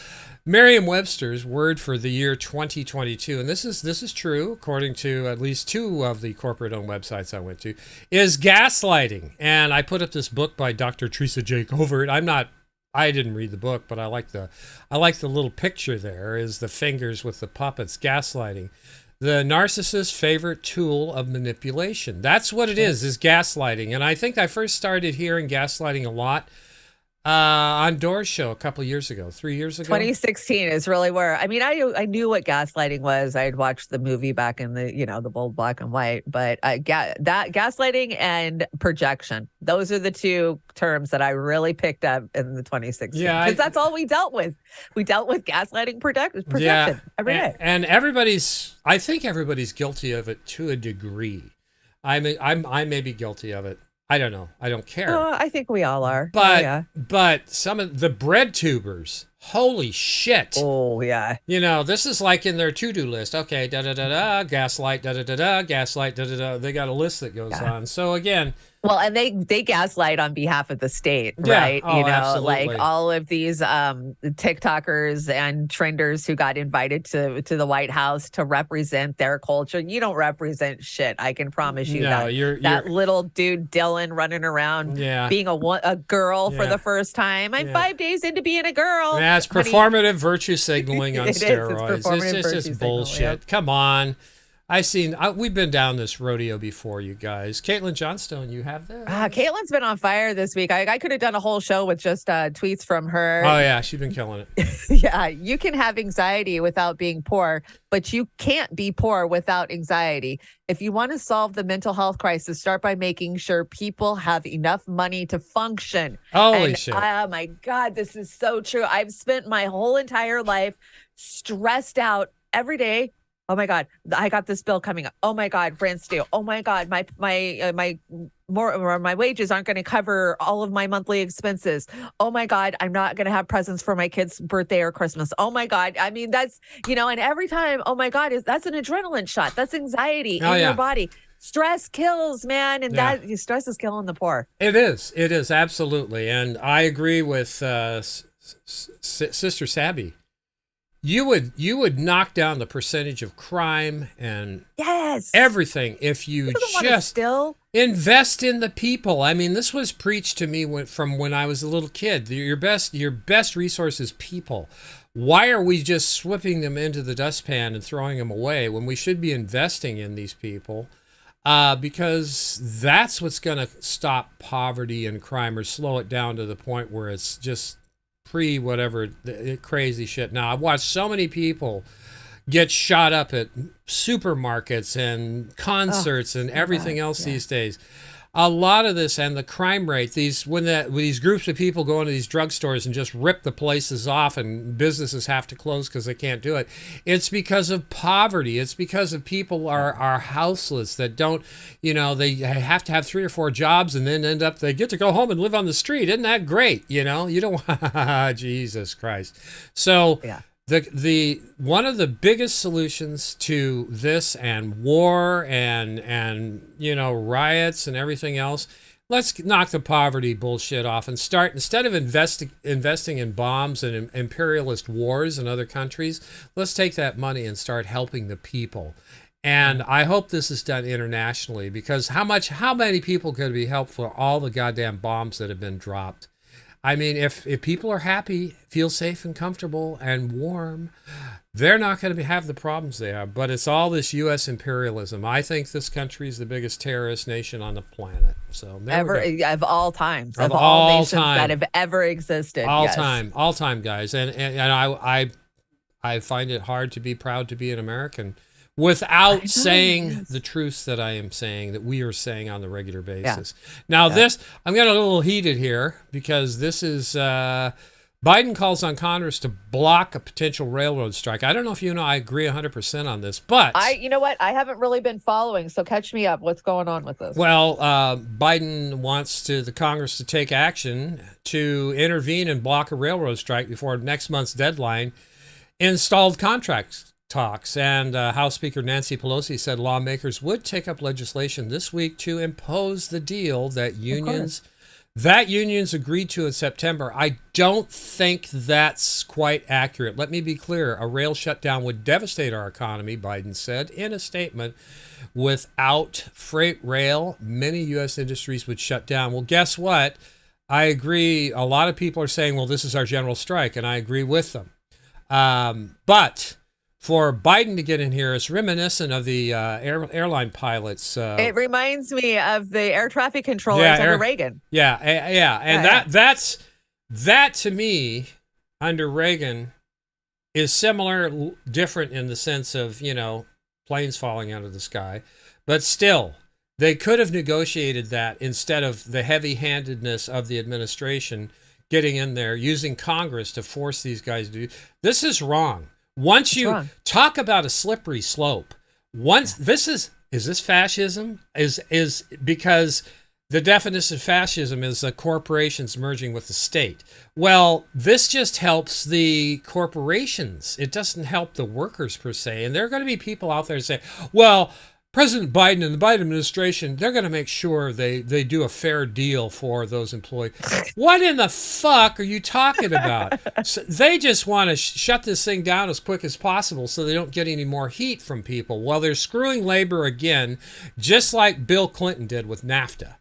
Merriam-Webster's word for the year 2022, and this is true according to at least 2 of the corporate-owned websites I went to, is gaslighting. And I put up this book by Dr. Teresa J. Covert. I didn't read the book, but I like the little picture there. Is the fingers with the puppets. Gaslighting, the narcissist's favorite tool of manipulation. That's what it is gaslighting. And I think I first started hearing gaslighting a lot on Door's show a couple of years ago, 3 years ago. 2016 is really where, I mean, I knew what gaslighting was. I had watched the movie back in the bold black and white, but that gaslighting and projection, those are the 2 terms that I really picked up in the 2016. Yeah, because that's all we dealt with. We dealt with gaslighting, projection every day. And I think everybody's guilty of it to a degree. I may be guilty of it. I don't know. I don't care. I think we all are. But some of the bread tubers, holy shit. Oh, yeah. This is like in their to-do list. Okay, da-da-da-da, gaslight, da-da-da-da, gaslight, da-da-da. They got a list that goes on. So again... Well, and they gaslight on behalf of the state, right? Absolutely. Like all of these TikTokers and trenders who got invited to the White House to represent their culture. You don't represent shit. I can promise you that. That little dude Dylan running around being a girl for the first time. I'm 5 days into being a girl. Yeah, it's performative virtue signaling on steroids. It's just bullshit. Yep. Come on. We've been down this rodeo before, you guys. Caitlin Johnstone, you have that? Caitlin's been on fire this week. I could have done a whole show with just tweets from her. Oh, yeah. She's been killing it. Yeah. You can have anxiety without being poor, but you can't be poor without anxiety. If you want to solve the mental health crisis, start by making sure people have enough money to function. Holy shit. Oh, my God. This is so true. I've spent my whole entire life stressed out every day. Oh my God, I got this bill coming up. Oh my God, rent's due. Oh my God, my wages aren't going to cover all of my monthly expenses. Oh my God, I'm not going to have presents for my kid's birthday or Christmas. Oh my God, I mean that's and every time, oh my God, that's an adrenaline shot. That's anxiety in your body. Stress kills, man, and stress is killing the poor. It is absolutely, and I agree with Sister Sabby. You would knock down the percentage of crime and everything if you just invest in the people. I mean, this was preached to me from when I was a little kid. Your best resource is people. Why are we just sweeping them into the dustpan and throwing them away when we should be investing in these people? Because that's what's going to stop poverty and crime or slow it down to the point where it's just whatever crazy shit. Now, I've watched so many people get shot up at supermarkets and concerts and everything else these days. A lot of this and the crime rate, these groups of people go into these drugstores and just rip the places off and businesses have to close because they can't do it. It's because of poverty. It's because of people are houseless that don't, they have to have 3 or 4 jobs and then they get to go home and live on the street. Isn't that great? You don't, Jesus Christ. So the one of the biggest solutions to this and war and riots and everything else, let's knock the poverty bullshit off and start, instead of investing in bombs and imperialist wars in other countries, let's take that money and start helping the people. And I hope this is done internationally, because how many people could be helped for all the goddamn bombs that have been dropped? I mean, if people are happy, feel safe and comfortable and warm, they're not going to have the problems they have. But it's all this U.S. imperialism. I think this country is the biggest terrorist nation on the planet. So of all times, of all nations time that have ever existed, all time, guys. And I find it hard to be proud to be an American without saying the truths that I am saying, that we are saying on the regular basis. Now, this, I'm getting a little heated here because this is, Biden calls on Congress to block a potential railroad strike. I don't know if you know, I agree 100% on this, but you know what? I haven't really been following, so catch me up. What's going on with this? Well, Biden wants the Congress to take action to intervene and block a railroad strike before next month's deadline in stalled contract talks. And House Speaker Nancy Pelosi said lawmakers would take up legislation this week to impose the deal that unions agreed to in September. I don't think that's quite accurate. Let me be clear. A rail shutdown would devastate our economy, Biden said in a statement. Without freight rail, many U.S. industries would shut down. Well, guess what? I agree. A lot of people are saying, well, this is our general strike, and I agree with them. But for Biden to get in here is reminiscent of the airline pilots. It reminds me of the air traffic controllers under Reagan. And that to me under Reagan is similar, different in the sense of, planes falling out of the sky, but still they could have negotiated that instead of the heavy-handedness of the administration getting in there, using Congress to force these guys to do. This is wrong. Once you talk about a slippery slope, is this fascism? Is because the definition of fascism is corporations merging with the state. Well, this just helps the corporations. It doesn't help the workers per se. And there are going to be people out there who say, well, President Biden and the Biden administration, they're going to make sure they do a fair deal for those employees. What in the fuck are you talking about? So they just want to shut this thing down as quick as possible so they don't get any more heat from people. Well, they're screwing labor again, just like Bill Clinton did with NAFTA.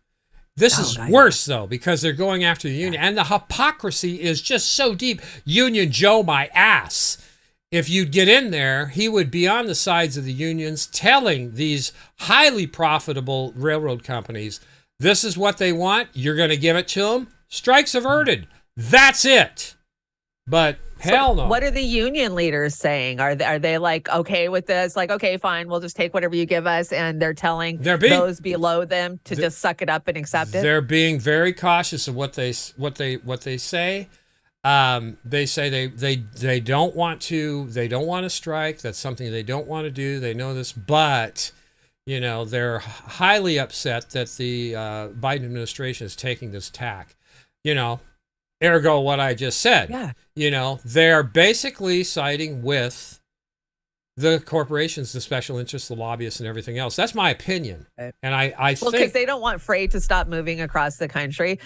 This is worse, though, because they're going after the union. And the hypocrisy is just so deep. Union Joe, my ass. If you'd get in there, he would be on the sides of the unions telling these highly profitable railroad companies, this is what they want. You're going to give it to them. Strikes averted. That's it. But hell no. What are the union leaders saying? Are they like, okay with this? Like, okay, fine, we'll just take whatever you give us. And they're telling those below them to just suck it up and accept it. They're being very cautious of what they say. They say they don't want to strike. That's something they don't want to do. They know this, but they're highly upset that the Biden administration is taking this tack. Ergo what I just said. Yeah. They're basically siding with the corporations, the special interests, the lobbyists, and everything else. That's my opinion. And I think because they don't want freight to stop moving across the country.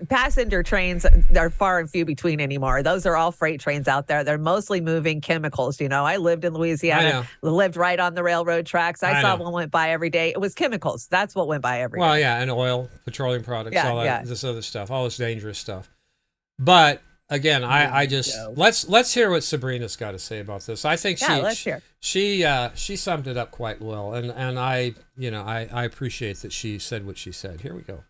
Passenger trains are far and few between anymore. Those are all freight trains out there. They're mostly moving chemicals. I lived in Louisiana, lived right on the railroad tracks. I saw one went by every day. It was chemicals. That's what went by every day. Well, yeah, and oil, petroleum products, all that, this other stuff, all this dangerous stuff. But again, I just let's hear what Sabrina's got to say about this. I think she summed it up quite well, and I appreciate that she said what she said. Here we go.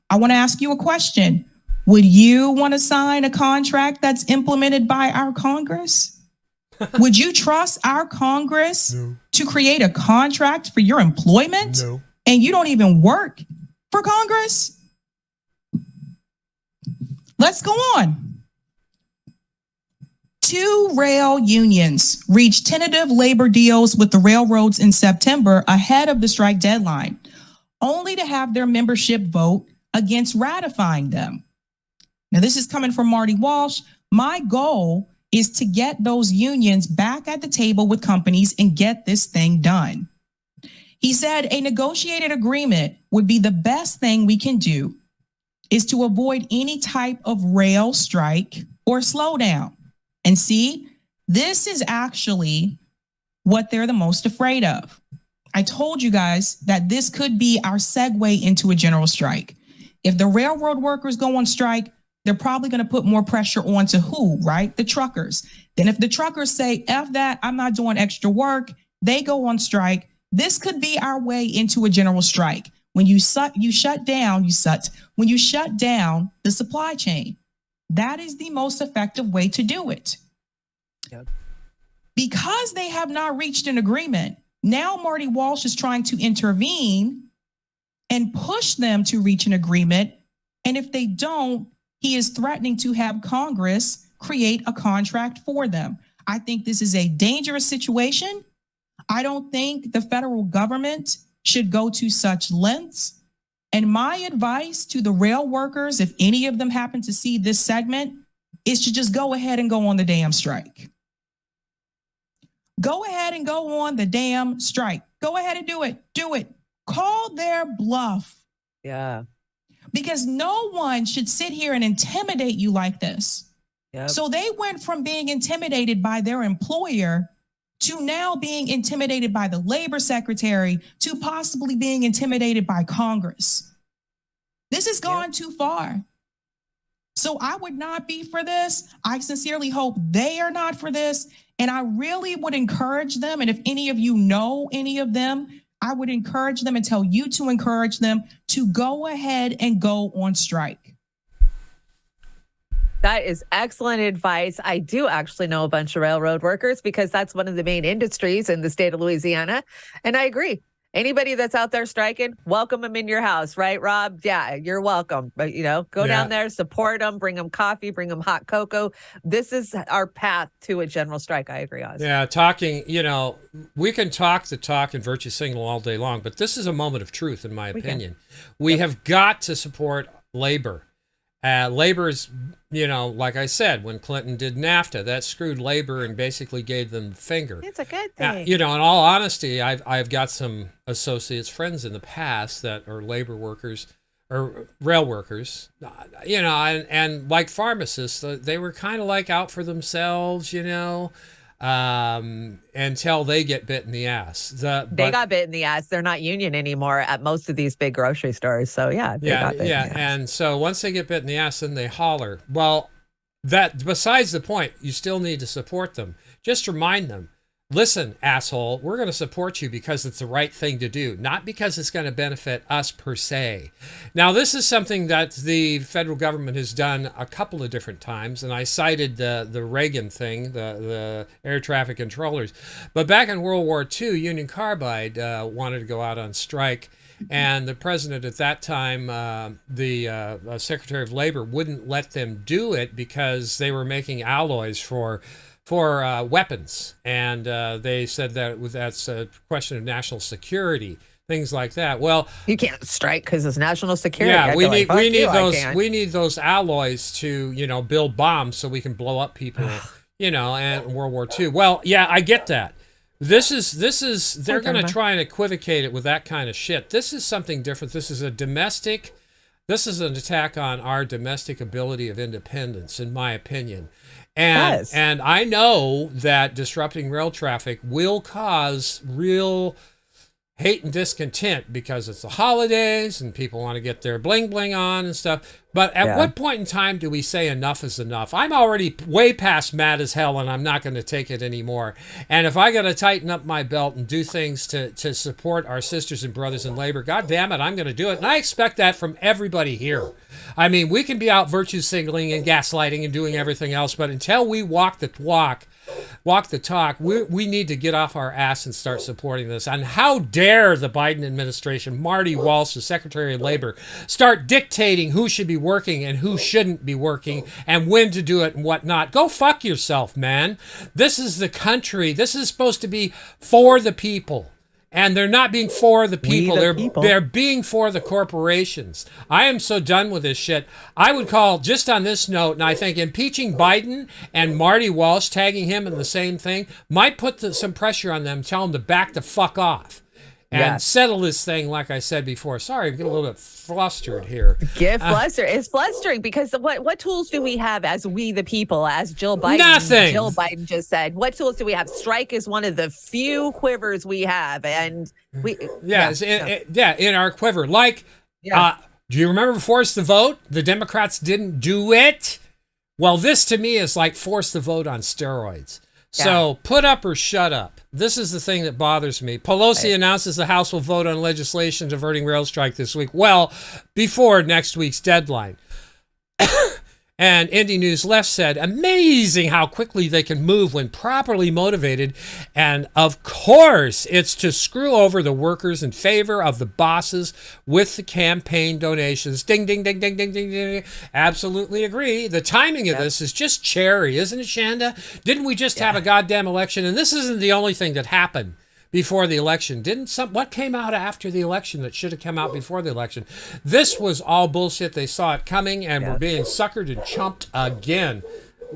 I want to ask you a question. Would you want to sign a contract that's implemented by our Congress? Would you trust our Congress to create a contract for your employment? No. And you don't even work for Congress? Let's go on. 2 rail unions reached tentative labor deals with the railroads in September ahead of the strike deadline, only to have their membership vote against ratifying them. Now, this is coming from Marty Walsh. My goal is to get those unions back at the table with companies and get this thing done. He said a negotiated agreement would be the best thing we can do, is to avoid any type of rail strike or slowdown. And see, this is actually what they're the most afraid of. I told you guys that this could be our segue into a general strike. If the railroad workers go on strike, they're probably going to put more pressure on to who, right? The truckers. Then if the truckers say, F that, I'm not doing extra work, they go on strike. This could be our way into a general strike. When you shut down the supply chain, that is the most effective way to do it. Yep. Because they have not reached an agreement, now Marty Walsh is trying to intervene and push them to reach an agreement. And if they don't, he is threatening to have Congress create a contract for them. I think this is a dangerous situation. I don't think the federal government should go to such lengths. And my advice to the rail workers, if any of them happen to see this segment, is to just go ahead and go on the damn strike. Go ahead and go on the damn strike. Go ahead and do it. Do it. Call their bluff. Yeah. Because no one should sit here and intimidate you like this. Yep. So they went from being intimidated by their employer to now being intimidated by the labor secretary to possibly being intimidated by Congress. This has gone too far. So I would not be for this. I sincerely hope they are not for this. And I really would encourage them. And if any of you know any of them, I would encourage them and tell you to encourage them to go ahead and go on strike. That is excellent advice. I do actually know a bunch of railroad workers because that's one of the main industries in the state of Louisiana. And I agree. Anybody that's out there striking, welcome them in your house, right, Rob? Yeah, you're welcome. But, go down there, support them, bring them coffee, bring them hot cocoa. This is our path to a general strike. I agree, Oz. Yeah, talking, we can talk the talk and virtue signal all day long, but this is a moment of truth, in my opinion. We have got to support labor. Labor is, like I said, when Clinton did NAFTA, that screwed labor and basically gave them the finger. It's a good thing. In all honesty, I've got some associates, friends in the past that are labor workers or rail workers, and like pharmacists, they were kind of like out for themselves, until they get bit in the ass. They got bit in the ass. They're not union anymore at most of these big grocery stores. So they got bit in the ass. And so once they get bit in the ass, then they holler. Well, that besides the point, you still need to support them. Just remind them, listen, asshole, we're going to support you because it's the right thing to do, not because it's going to benefit us per se. Now, this is something that the federal government has done a couple of different times, and I cited the Reagan thing, the air traffic controllers. But back in World War II, Union Carbide wanted to go out on strike, and the president at that time, the Secretary of Labor, wouldn't let them do it because they were making alloys for weapons, and they said that that's a question of national security, things like that. Well, you can't strike because it's national security. Yeah, we need those alloys to build bombs so we can blow up people, and World War II. Well, yeah, I get that. This is they're going to try and equivocate it with that kind of shit. This is something different. This is an attack on our domestic ability of independence, in my opinion. And I know that disrupting rail traffic will cause real hate and discontent because it's the holidays and people want to get their bling bling on and stuff. But at what point in time do we say enough is enough? I'm already way past mad as hell and I'm not going to take it anymore. And if I got to tighten up my belt and do things to support our sisters and brothers in labor, God damn it, I'm going to do it. And I expect that from everybody here. I mean, we can be out virtue signaling and gaslighting and doing everything else, but until we walk the talk, we need to get off our ass and start supporting this. And how dare the Biden administration, Marty Walsh, the Secretary of Labor, start dictating who should be working and who shouldn't be working and when to do it and what not. Go fuck yourself, man. This is the country. This is supposed to be for the people. And they're not being for the people. They're being for the corporations. I am so done with this shit. I would call, just on this note, and I think impeaching Biden and Marty Walsh, tagging him in the same thing, might put some pressure on them, tell them to back the fuck off. And settle this thing, like I said before. Sorry, I'm getting a little bit flustered here. Get flustered. It's flustering because what tools do we have as we the people, as Jill Biden? Nothing. Jill Biden just said. What tools do we have? Strike is one of the few quivers we have, and we in our quiver. Like, do you remember force the vote? The Democrats didn't do it. Well, this to me is like force the vote on steroids. So put up or shut up. This is the thing that bothers me. Pelosi announces the House will vote on legislation diverting rail strike this week. Well, before next week's deadline. And Indie News Left said, amazing how quickly they can move when properly motivated. And of course, it's to screw over the workers in favor of the bosses with the campaign donations. Ding, ding, ding, ding, ding, ding, ding. Absolutely agree. The timing of this is just cherry, isn't it, Chanda? Didn't we just have a goddamn election? And this isn't the only thing that happened before the election. What came out after the election that should have come out before the election? This was all bullshit. They saw it coming and were being suckered and chumped again.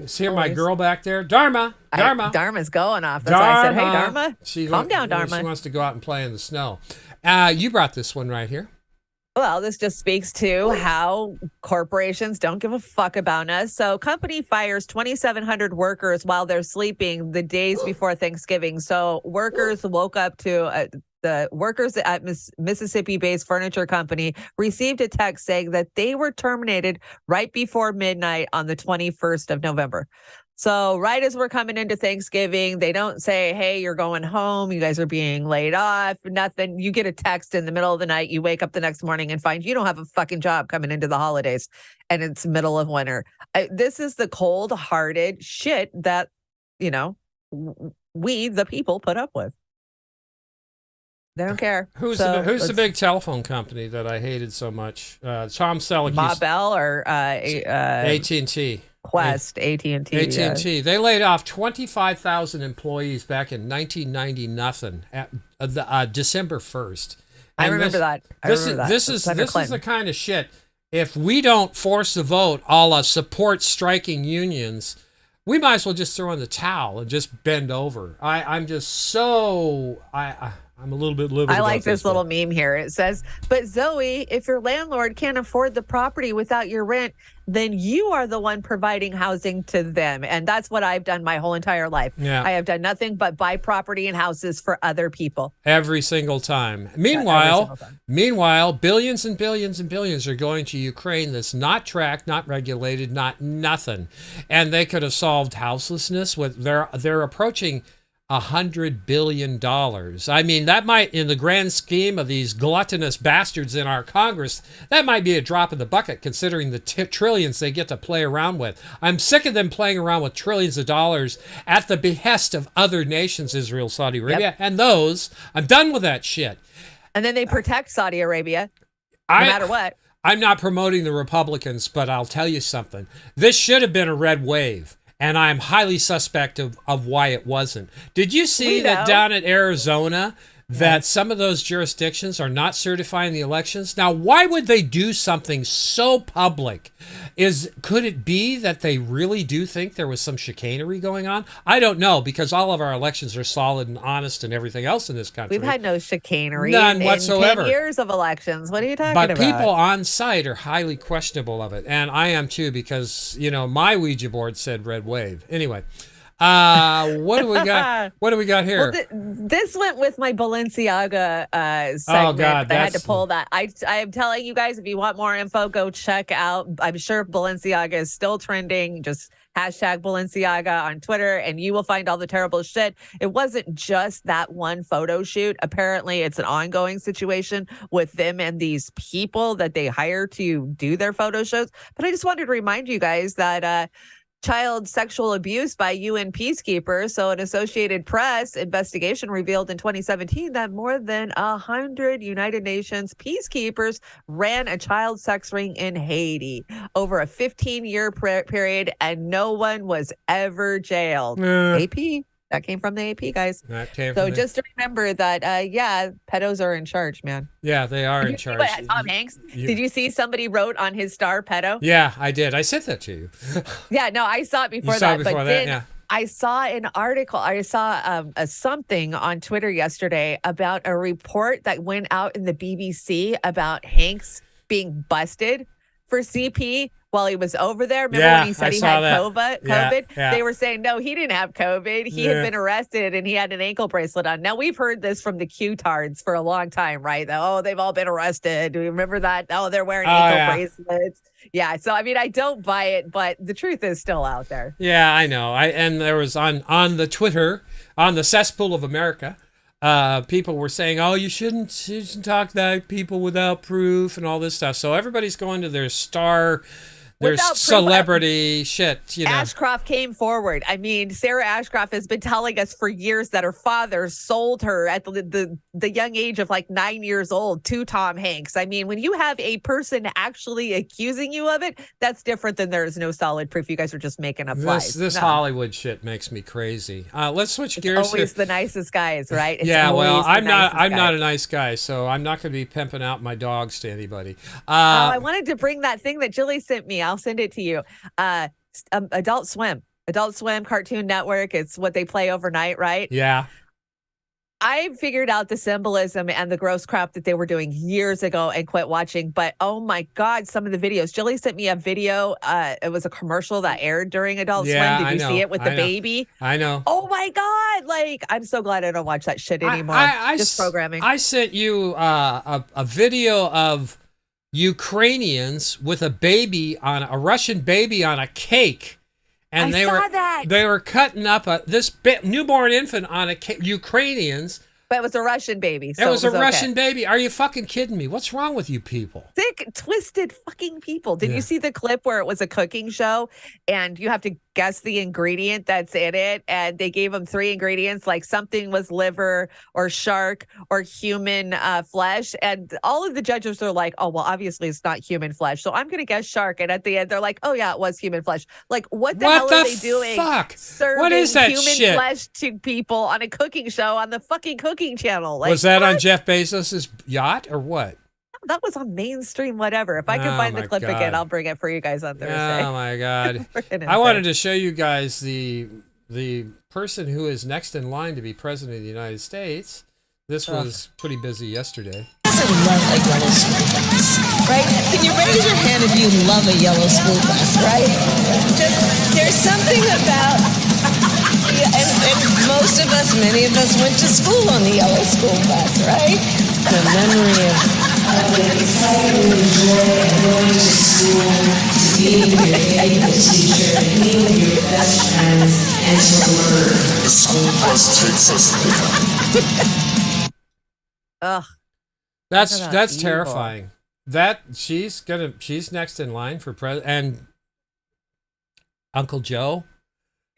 See my girl back there? Dharma. Dharma's going off. That's why I said, hey, Dharma, calm down, Dharma. She wants to go out and play in the snow. You brought this one right here. Well, this just speaks to how corporations don't give a fuck about us. So company fires 2,700 workers while they're sleeping the days before Thanksgiving. So workers woke up to the workers at Mississippi-based furniture company received a text saying that they were terminated right before midnight on the 21st of November. So right as we're coming into Thanksgiving, they don't say, hey, you're going home. You guys are being laid off. Nothing. You get a text in the middle of the night. You wake up the next morning and find you don't have a fucking job coming into the holidays. And it's middle of winter. This is the cold-hearted shit that, we, the people, put up with. They don't care. Who's the big telephone company that I hated so much? Tom Selleck. Ma Bell or AT&T. Quest, AT&T. AT&T. Yeah. They laid off 25,000 employees back in 1990 nothing, December 1st. And I remember that. This is the kind of shit. If we don't force a vote, a la support striking unions, we might as well just throw in the towel and just bend over. I'm just so I'm a little bit livid. I like this little meme here. It says, but Zoe, if your landlord can't afford the property without your rent, then you are the one providing housing to them. And that's what I've done my whole entire life. Yeah. I have done nothing but buy property and houses for other people. Every single time. Meanwhile, billions and billions and billions are going to Ukraine that's not tracked, not regulated, not nothing. And they could have solved houselessness with they're approaching $100 billion. I mean, that might, in the grand scheme of these gluttonous bastards in our Congress, that might be a drop in the bucket considering the trillions they get to play around with. I'm sick of them playing around with trillions of dollars at the behest of other nations, Israel, Saudi Arabia, and those. I'm done with that shit. And then they protect Saudi Arabia no matter what. I'm not promoting the Republicans, but I'll tell you something. This should have been a red wave. And I'm highly suspect of why it wasn't. Did you see that down at Arizona that some of those jurisdictions are not certifying the elections? Now, why would they do something so public? Could it be that they really do think there was some chicanery going on? I don't know, because all of our elections are solid and honest and everything else in this country. We've had no chicanery. None whatsoever. 10 years of elections. What are you talking about? But people on site are highly questionable of it. And I am too, because, my Ouija board said red wave. Anyway. What do we got? What do we got here? Well, this went with my Balenciaga segment. Oh God, I had to pull that. I am telling you guys, if you want more info, go check out. I'm sure Balenciaga is still trending. Just hashtag Balenciaga on Twitter, and you will find all the terrible shit. It wasn't just that one photo shoot. Apparently, it's an ongoing situation with them and these people that they hire to do their photo shoots. But I just wanted to remind you guys that. Child sexual abuse by UN peacekeepers. So an Associated Press investigation revealed in 2017 that more than 100 United Nations peacekeepers ran a child sex ring in Haiti over a 15-year period, and no one was ever jailed. AP. That came from the AP, guys. So just to remember that, pedos are in charge, man. Yeah, they are in charge. Tom Hanks, did you see somebody wrote on his star pedo? Yeah, I did. I sent that to you. Yeah, no, I saw it before you that. Saw it before that, yeah. I saw an article. I saw something on Twitter yesterday about a report that went out in the BBC about Hanks being busted for CP while he was over there. Remember when he said he had COVID? Yeah. They were saying, no, he didn't have COVID. He had been arrested and he had an ankle bracelet on. Now, we've heard this from the Q-tards for a long time, right? They've all been arrested. Do you remember that? Oh, they're wearing ankle bracelets. Yeah. So, I mean, I don't buy it, but the truth is still out there. Yeah, I know. And there was on the Twitter, on the cesspool of America, people were saying, oh, you shouldn't talk about people without proof and all this stuff. So everybody's going to their star there's Without proof, celebrity shit, you know. Ashcroft came forward. I mean, Sarah Ashcroft has been telling us for years that her father sold her at the young age of like 9 years old to Tom Hanks. I mean, when you have a person actually accusing you of it, that's different than there is no solid proof. You guys are just making up lies. This Hollywood shit makes me crazy. Let's switch gears. Always the nicest guys, right? It's yeah, well, I'm not guy. a nice guy, so I'm not going to be pimping out my dogs to anybody. I wanted to bring that thing that Jilly sent me. I'll send it to you. Adult Swim Cartoon Network. It's what they play overnight, right? Yeah. I figured out the symbolism and the gross crap that they were doing years ago and quit watching. But oh my God, some of the videos. Jilly sent me a video. It was a commercial that aired during Adult Swim. Did you see it with the baby? I know. Oh my God. Like, I'm so glad I don't watch that shit anymore. Just programming. I sent you a video of Ukrainians with a Russian baby on a cake. And they were cutting up this newborn infant on a cake. Ukrainians. But it was a Russian baby. So it was a Russian baby. Are you fucking kidding me? What's wrong with you people? Sick, twisted fucking people. Did you see the clip where it was a cooking show and you have to guess the ingredient that's in it? And they gave them 3 ingredients, like something was liver or shark or human flesh. And all of the judges are like, oh, well, obviously it's not human flesh. So I'm going to guess shark. And at the end, they're like, oh, yeah, it was human flesh. Like, what the hell are they doing? Fuck? Serving what is that human shit? flesh to people on a cooking show on the fucking cooking channel. Like, was that on Jeff Bezos's yacht or what? That was on mainstream, whatever. If I can find the clip again, I'll bring it for you guys on Thursday. Oh my God. I wanted to show you guys the person who is next in line to be president of the United States. This was pretty busy yesterday. I love a yellow school bus, right? Can you raise your hand if you love a yellow school bus, right? There's something about, and most of us, many of us went to school on the yellow school bus, right? The memory of the excitement and joy of going to school, to being with your favorite teacher, being with your best friends, and to learn. The school bus takes us there. Ugh. That's terrifying. That she's next in line for president, and Uncle Joe.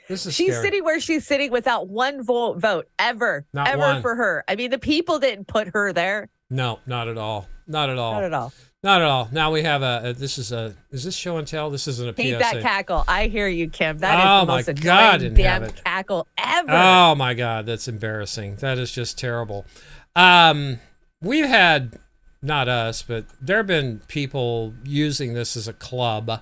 This is she's scary. sitting where she's sitting without one vote ever for her. I mean, the people didn't put her there. No, not at all. Not at all. Not at all. Not at all. Now we have is this show and tell? This isn't a Hate PSA. that cackle. I hear you, Kim. That is the most annoying damn cackle ever. Oh my God, that's embarrassing. That is just terrible. We've had, not us, but there have been people using this as a club.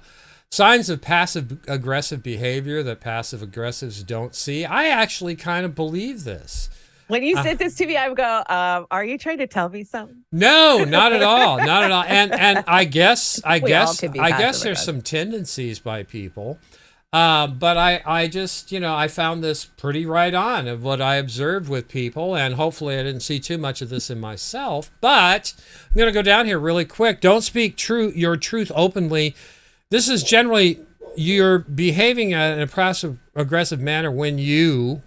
Signs of passive-aggressive behavior that passive-aggressives don't see. I actually kind of believe this. When you said this to me, I would go, are you trying to tell me something? No, not at all. Not at all. And I guess there's some tendencies by people. But I just, I found this pretty right on of what I observed with people, and hopefully I didn't see too much of this in myself. But I'm going to go down here really quick. Don't speak your truth openly. This is generally you're behaving in a passive-aggressive manner when you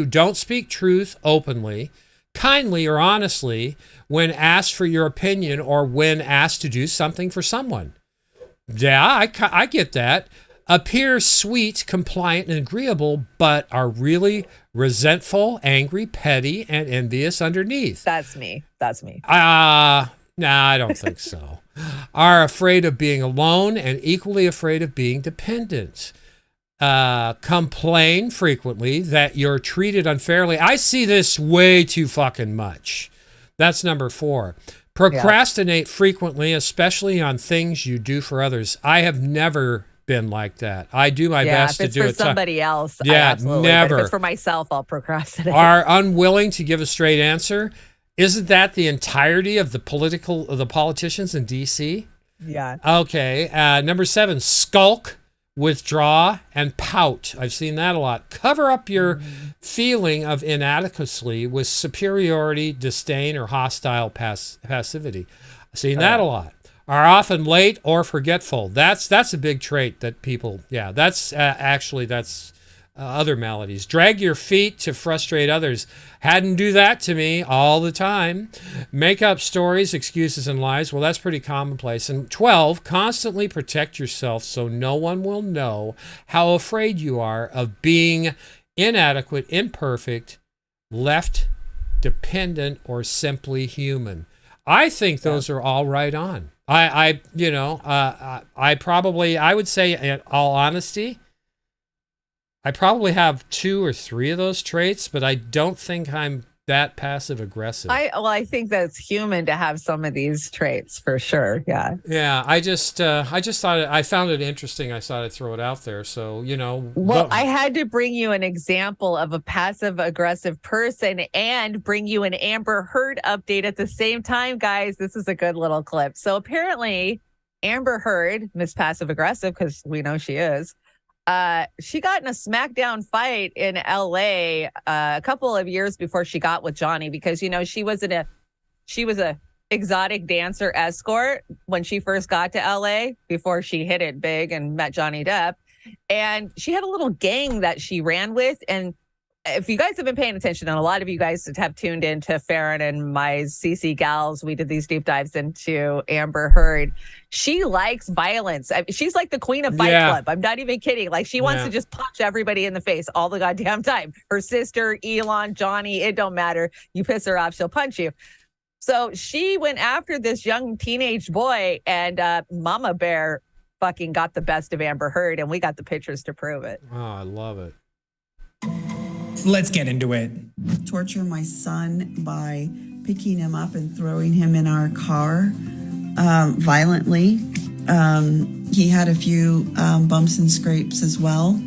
don't speak truth openly, kindly or honestly, when asked for your opinion or when asked to do something for someone. Yeah, I get that. Appear sweet, compliant, and agreeable, but are really resentful, angry, petty, and envious underneath. That's me. Nah, I don't think so. Are afraid of being alone and equally afraid of being dependent. Complain frequently that you're treated unfairly. I see this way too fucking much. That's number 4. Procrastinate frequently, especially on things you do for others. I have never been like that. I do my best to do it. If it's for somebody else, never. But if it's for myself, I'll procrastinate. Are unwilling to give a straight answer. Isn't that the entirety of the politicians in D.C.? Yeah. Okay. Number 7, skulk, withdraw, and pout. I've seen that a lot. Cover up your feeling of inadequacy with superiority, disdain, or hostile passivity. I've seen that a lot. Are often late or forgetful. That's a big trait that people. Yeah. That's other maladies. Drag your feet to frustrate others. Hadn't do that to me all the time. Make up stories, excuses, and lies. Well, that's pretty commonplace. And 12, constantly protect yourself so no one will know how afraid you are of being inadequate, imperfect, left dependent, or simply human. I think those are all right on. I would say, in all honesty, I probably have 2 or 3 of those traits, but I don't think I'm that passive aggressive. I think that's human to have some of these traits for sure. Yeah. Yeah. I just thought I found it interesting. I thought I'd throw it out there. So, Well, I had to bring you an example of a passive aggressive person and bring you an Amber Heard update at the same time, guys. This is a good little clip. So apparently Amber Heard, Miss Passive Aggressive, because we know she is, she got in a smackdown fight in LA a couple of years before she got with Johnny, because she was a exotic dancer escort when she first got to LA before she hit it big and met Johnny Depp. And she had a little gang that she ran with. And if you guys have been paying attention, and a lot of you guys have tuned into Farron and my CC gals, we did these deep dives into Amber Heard. She likes violence. She's like the queen of Fight Club. I'm not even kidding. Like, she wants to just punch everybody in the face all the goddamn time. Her sister, Elon, Johnny, it don't matter. You piss her off, she'll punch you. So she went after this young teenage boy, and Mama Bear fucking got the best of Amber Heard, and we got the pictures to prove it. Oh, I love it. Let's get into it. Torture my son by picking him up and throwing him in our car violently. He had a few bumps and scrapes as well.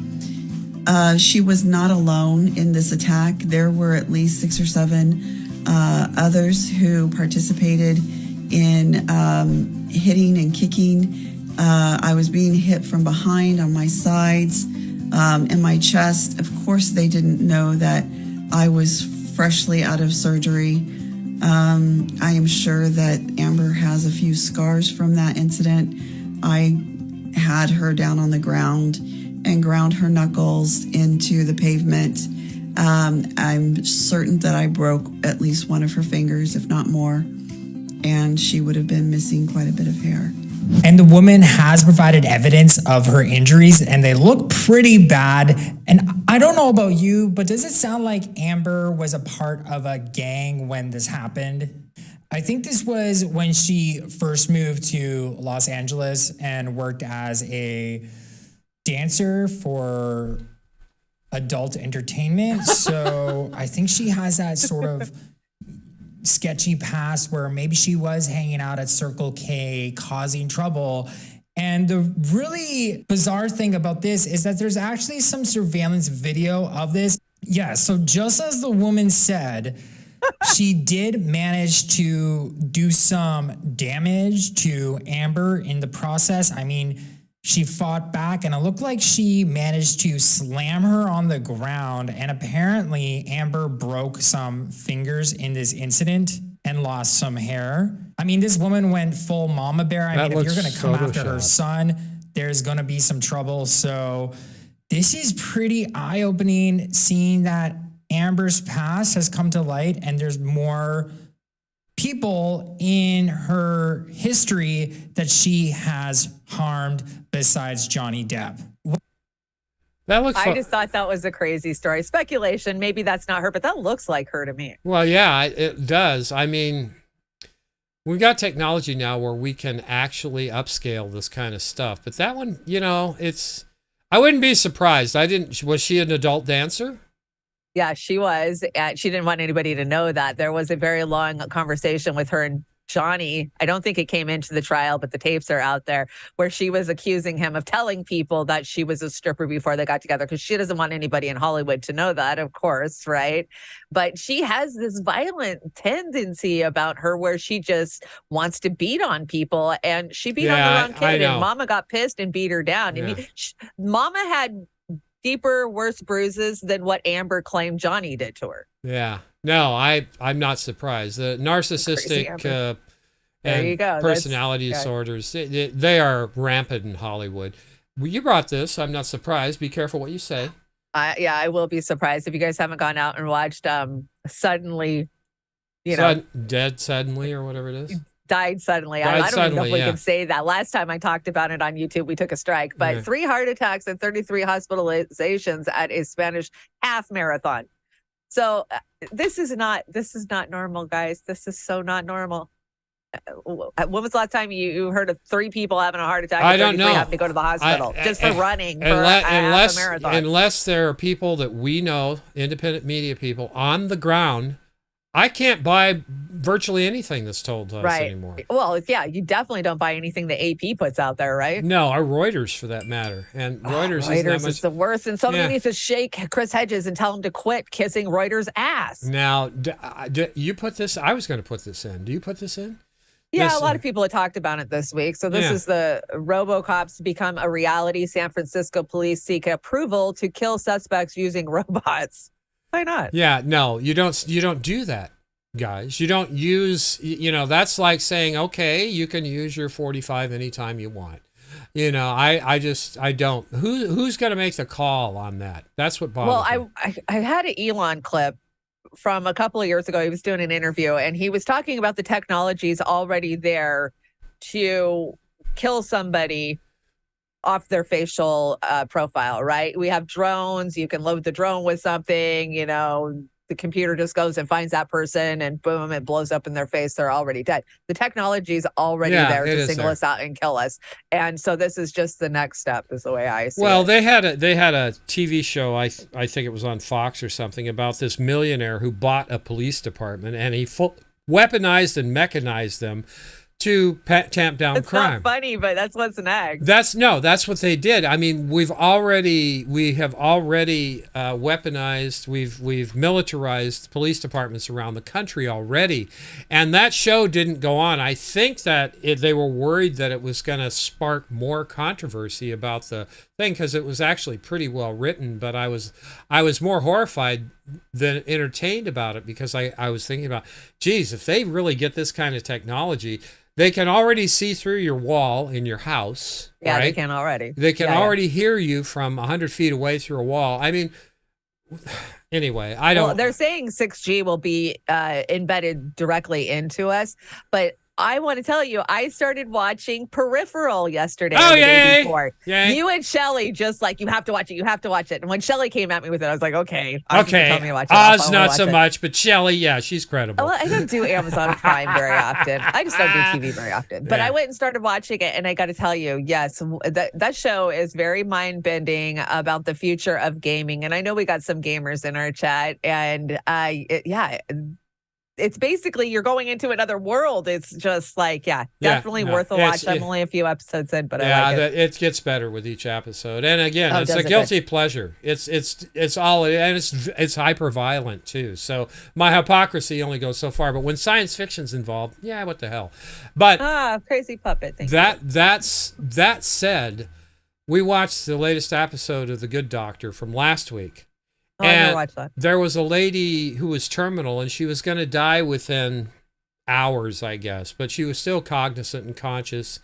She was not alone in this attack. There were at least 6 or 7 others who participated in hitting and kicking. I was being hit from behind, on my sides, in my chest. Of course, they didn't know that I was freshly out of surgery. I am sure that Amber has a few scars from that incident. I had her down on the ground and ground her knuckles into the pavement. I'm certain that I broke at least one of her fingers, if not more, and she would have been missing quite a bit of hair. And the woman has provided evidence of her injuries, and they look pretty bad. And I don't know about you, but does it sound like Amber was a part of a gang when this happened? I think this was when she first moved to Los Angeles and worked as a dancer for adult entertainment. So I think she has that sort of sketchy past where maybe she was hanging out at Circle K causing trouble. And the really bizarre thing about this is that there's actually some surveillance video of this. Yeah, so just as the woman said, she did manage to do some damage to Amber in the process. I mean, she fought back, and it looked like she managed to slam her on the ground. And apparently Amber broke some fingers in this incident and lost some hair. I mean, this woman went full mama bear. I mean, if you're going to come after her son, there's going to be some trouble. So this is pretty eye-opening, seeing that Amber's past has come to light, and there's more people in her history that she has harmed besides Johnny Depp. That looks. I just thought that was a crazy story. Speculation. Maybe that's not her, but that looks like her to me. Well, yeah, it does. I mean, we've got technology now where we can actually upscale this kind of stuff. But that one, it's. I wouldn't be surprised. Was she an adult dancer? Yeah, she was. She didn't want anybody to know that. There was a very long conversation with her and Johnny. I don't think it came into the trial, but the tapes are out there, where she was accusing him of telling people that she was a stripper before they got together, because she doesn't want anybody in Hollywood to know that, of course, right? But she has this violent tendency about her where she just wants to beat on people, and she beat on the wrong kid, and Mama got pissed and beat her down. Yeah. I mean, Mama had deeper, worse bruises than what Amber claimed Johnny did to her. Yeah. No, I'm not surprised. The narcissistic and personality disorders, they are rampant in Hollywood. Well, you brought this. I'm not surprised. Be careful what you say. I will be surprised if you guys haven't gone out and watched Suddenly, Dead Suddenly or whatever it is. Died Suddenly. Died I don't suddenly, even know if we yeah. can say that. Last time I talked about it on YouTube, we took a strike. But Yeah. 3 heart attacks and 33 hospitalizations at a Spanish half marathon. So this is not normal, guys. This is so not normal. When was the last time you heard of 3 people having a heart attack? I and don't 33 know. having to go to the hospital just for running for unless, half a marathon. Unless there are people that we know, independent media people on the ground, I can't buy virtually anything that's told to us anymore. Well, yeah, you definitely don't buy anything the AP puts out there, right? No, or Reuters for that matter. And Reuters is the worst. And somebody needs to shake Chris Hedges and tell him to quit kissing Reuters' ass. Now, you put this, I was going to put this in. Do you put this in? Yeah, a lot of people have talked about it this week. So this is the RoboCops become a reality. San Francisco police seek approval to kill suspects using robots. Why not? Yeah, no, you don't do that, guys. You don't use, that's like saying, okay, you can use your 45 anytime you want. I don't. Who's going to make the call on that? That's what bothers me. Well, I had an Elon clip from a couple of years ago. He was doing an interview and he was talking about the technologies already there to kill somebody off their facial profile, right? We have drones. You can load the drone with something, the computer just goes and finds that person and boom, it blows up in their face. They're already dead. The technology is already there to single us out and kill us. And so this is just the next step is the way I see it. Well, they had a TV show, I think it was on Fox or something, about this millionaire who bought a police department and he weaponized and mechanized them to tamp down crime. It's not funny, but that's what's next. That's what they did. I mean, we have already weaponized, we've militarized police departments around the country already, and that show didn't go on. I think that they were worried that it was going to spark more controversy about the thing because it was actually pretty well written. But I was more horrified than entertained about it because I was thinking about, geez, if they really get this kind of technology. They can already see through your wall in your house. Yeah, right? they can already. They can already hear you from 100 feet away through a wall. I mean, anyway, I don't. Well, they're saying 6G will be embedded directly into us, but I want to tell you, I started watching Peripheral yesterday. Oh, the day yay! before. Yay. You and Shelly just like, you have to watch it. You have to watch it. And when Shelly came at me with it, I was like, okay. Okay. Tell me to watch it. Oz, not so much, but Shelly, yeah, she's credible. Well, I don't do Amazon Prime very often. I just don't do TV very often. But I went and started watching it, and I got to tell you, yes, that show is very mind-bending about the future of gaming. And I know we got some gamers in our chat, and it's basically you're going into another world. It's just like, definitely worth a watch. I'm only a few episodes in, but I like it. It gets better with each episode. And again, it's a guilty pleasure. It's all, and it's hyper violent too. So my hypocrisy only goes so far. But when science fiction's involved, what the hell? But Crazy Puppet. That said, we watched the latest episode of The Good Doctor from last week. Oh, I never watched that. There was a lady who was terminal, and she was going to die within hours, I guess. But she was still cognizant and conscious,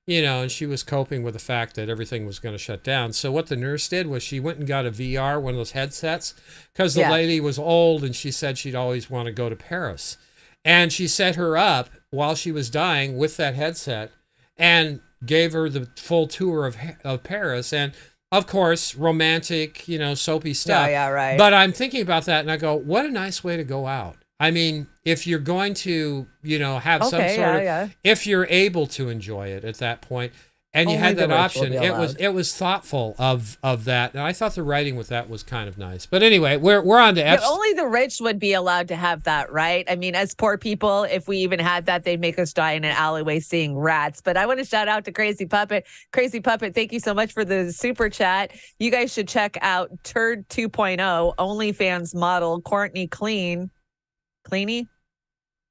and she was coping with the fact that everything was going to shut down. So what the nurse did was she went and got a VR, one of those headsets, because the lady was old, and she said she'd always want to go to Paris. And she set her up while she was dying with that headset and gave her the full tour of Paris. And of course, romantic, soapy stuff. Yeah, right. But I'm thinking about that and I go, what a nice way to go out. I mean, if you're going to, have some sort of, if you're able to enjoy it at that point, and you had that option, it was thoughtful of that. And I thought the writing with that was kind of nice. But anyway, we're on to only the rich would be allowed to have that, right? I mean, as poor people, if we even had that, they'd make us die in an alleyway seeing rats. But I want to shout out to Crazy Puppet. Crazy Puppet, thank you so much for the super chat. You guys should check out Turd 2.0, OnlyFans model Courtney Cleany.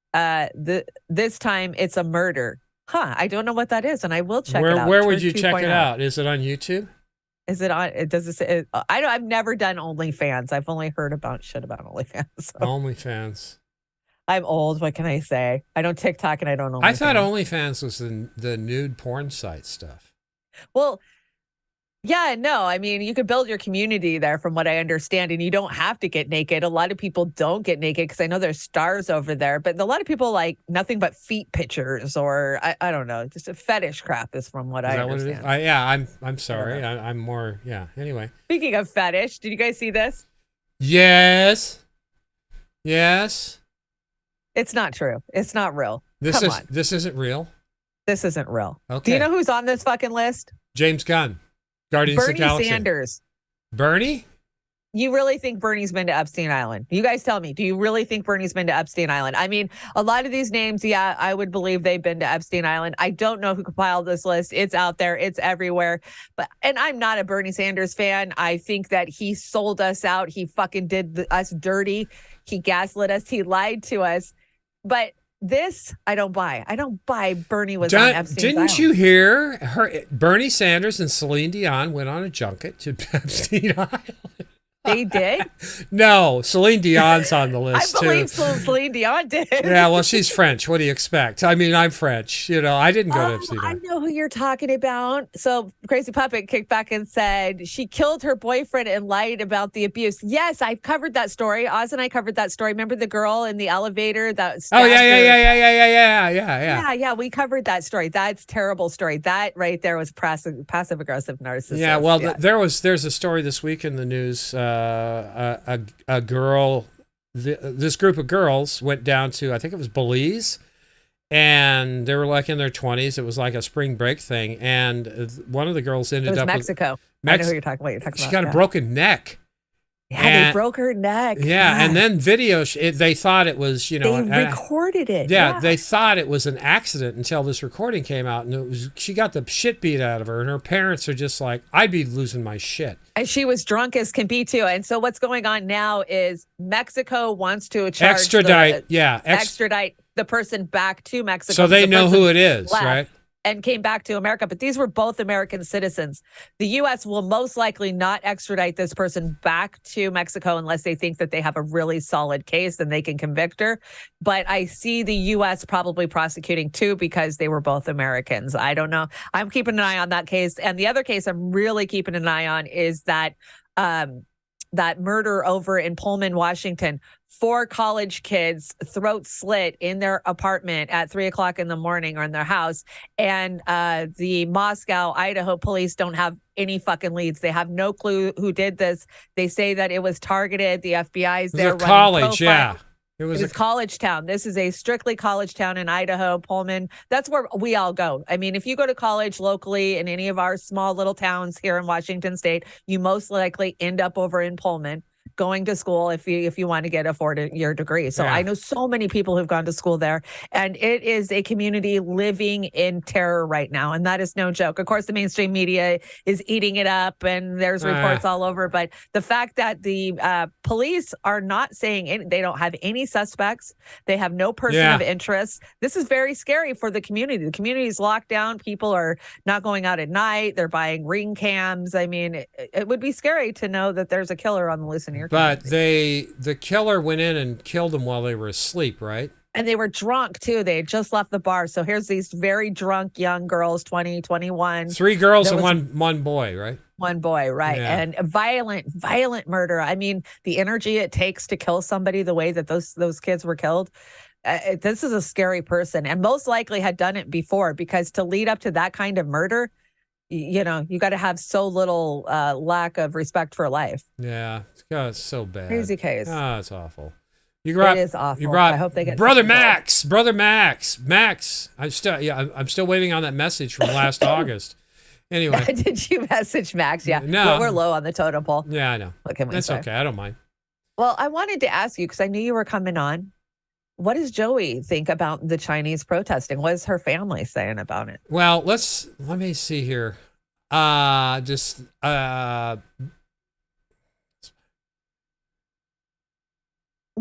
This time it's a murder. I don't know what that is, and I will check it out. Where would you check it out? Is it on YouTube? Is it on? Does it say? I've never done OnlyFans. I've only heard about shit about OnlyFans. So. OnlyFans. I'm old. What can I say? I don't TikTok and I don't OnlyFans. I thought OnlyFans was the nude porn site stuff. Well, Yeah, no, I mean, you could build your community there from what I understand, and you don't have to get naked. A lot of people don't get naked because I know there's stars over there, but a lot of people like nothing but feet pictures or I don't know, just a fetish crap is from what I understand. What it is? Yeah, I'm sorry. I'm more, yeah. Anyway. Speaking of fetish, did you guys see this? Yes. It's not true. It's not real. This isn't real. This isn't real. Okay. Do you know who's on this fucking list? James Gunn. Guardians of the Galaxy. Bernie Sanders. Bernie? You really think Bernie's been to Epstein Island? You guys tell me, do you really think Bernie's been to Epstein Island? I mean, a lot of these names, yeah, I would believe they've been to Epstein Island. I don't know who compiled this list. It's out there. It's everywhere. And I'm not a Bernie Sanders fan. I think that he sold us out. He fucking did us dirty. He gaslit us. He lied to us. But this, I don't buy. I don't buy Bernie was on Epstein Island. Didn't you hear Bernie Sanders and Celine Dion went on a junket to Epstein Island? They did? No, Celine Dion's on the list, I believe too. Celine Dion did. Yeah, well, she's French. What do you expect? I mean, I'm French. I didn't go to Epstein I Island. know who you're talking about. So Crazy Puppet kicked back and said she killed her boyfriend and lied about the abuse. Yes, I've covered that story. Oz and I covered that story. Remember the girl in the elevator that stabbed her? Yeah, we covered that story. That's terrible story. That right there was passive aggressive narcissist. Yeah, well, there's a story this week in the news. A girl, this group of girls went down to, I think it was Belize, and they were like in their 20s. It was like a spring break thing, and one of the girls ended up Mexico. I know who you're talking about. She got a broken neck. Yeah, they broke her neck. Yeah, and then they thought it was, they recorded it. Yeah, they thought it was an accident until this recording came out, and she got the shit beat out of her, and her parents are just like, I'd be losing my shit. And she was drunk as can be too. And so what's going on now is Mexico wants to extradite the person back to Mexico. So they know who it is, right? And came back to America. But these were both American citizens. The U.S. will most likely not extradite this person back to Mexico unless they think that they have a really solid case and they can convict her. But I see the U.S. probably prosecuting too because they were both Americans. I don't know. I'm keeping an eye on that case. And the other case I'm really keeping an eye on is that that murder over in Pullman, Washington. 4 college kids throat slit in their apartment at 3:00 in the morning or in their house. And the Moscow, Idaho police don't have any fucking leads. They have no clue who did this. They say that it was targeted. The FBI's there. It was a college, yeah. It was a college town. This is a strictly college town in Idaho, Pullman. That's where we all go. I mean, if you go to college locally in any of our small little towns here in Washington State, you most likely end up over in Pullman, going to school if you want to afford your degree. So I know so many people who've gone to school there, and it is a community living in terror right now. And that is no joke. Of course, the mainstream media is eating it up and there's reports all over. But the fact that the police are not saying they don't have any suspects, they have no person of interest. This is very scary for the community. The community is locked down. People are not going out at night. They're buying ring cams. I mean, it would be scary to know that there's a killer on the loose in your But the killer went in and killed them while they were asleep, right? And they were drunk too. They had just left the bar. So here's these very drunk young girls, 20, 21. 3 girls and one boy, right? One boy, right. Yeah. And violent murder. I mean, the energy it takes to kill somebody the way that those kids were killed. This is a scary person, and most likely had done it before, because to lead up to that kind of murder, you got to have so little lack of respect for life. Yeah, it's so bad. Crazy case. Oh, it's awful. It is awful. I hope they get Brother Max. I'm still waiting on that message from last August. Anyway, did you message Max? Yeah, no, we're low on the totem pole. Yeah, I know. What can we That's say? okay. I don't mind. Well, I wanted to ask you, because I knew you were coming on. What does Joey think about the Chinese protesting? What is her family saying about it? Well, let me see here. Well,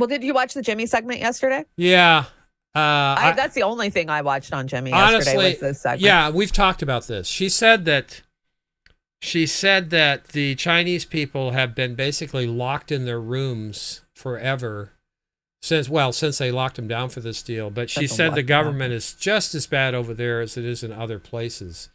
did you watch the Jimmy segment yesterday? Yeah. That's the only thing I watched on Jimmy yesterday was this segment. Yeah, we've talked about this. She said that the Chinese people have been basically locked in their rooms forever since they locked them down for this deal. But she said the government is just as bad over there as it is in other places.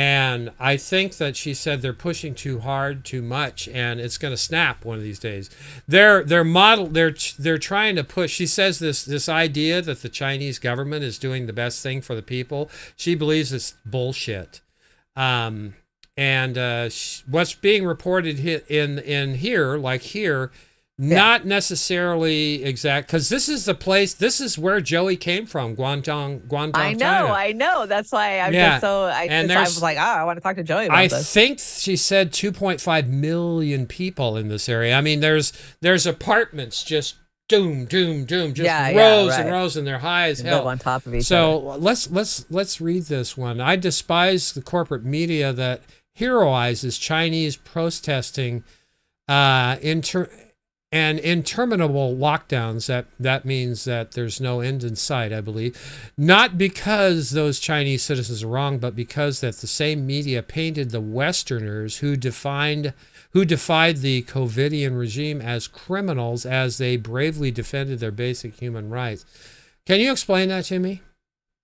And I think that she said they're pushing too hard, too much, and it's going to snap one of these days. They're trying to push. She says this idea that the Chinese government is doing the best thing for the people. She believes it's bullshit. What's being reported in here, not necessarily exact, because this is the place. This is where Joey came from, Guangdong, China. I know. That's why I'm just so. I was like, I want to talk to Joey about this. I think she said 2.5 million people in this area. I mean, there's apartments just doom, just rows and rows, and they're high as hell. Live on top of each other. So let's read this one. I despise the corporate media that heroizes Chinese protesting and interminable lockdowns. That means that there's no end in sight, I believe. Not because those Chinese citizens are wrong, but because that the same media painted the Westerners who defied the COVIDian regime as criminals as they bravely defended their basic human rights. Can you explain that to me?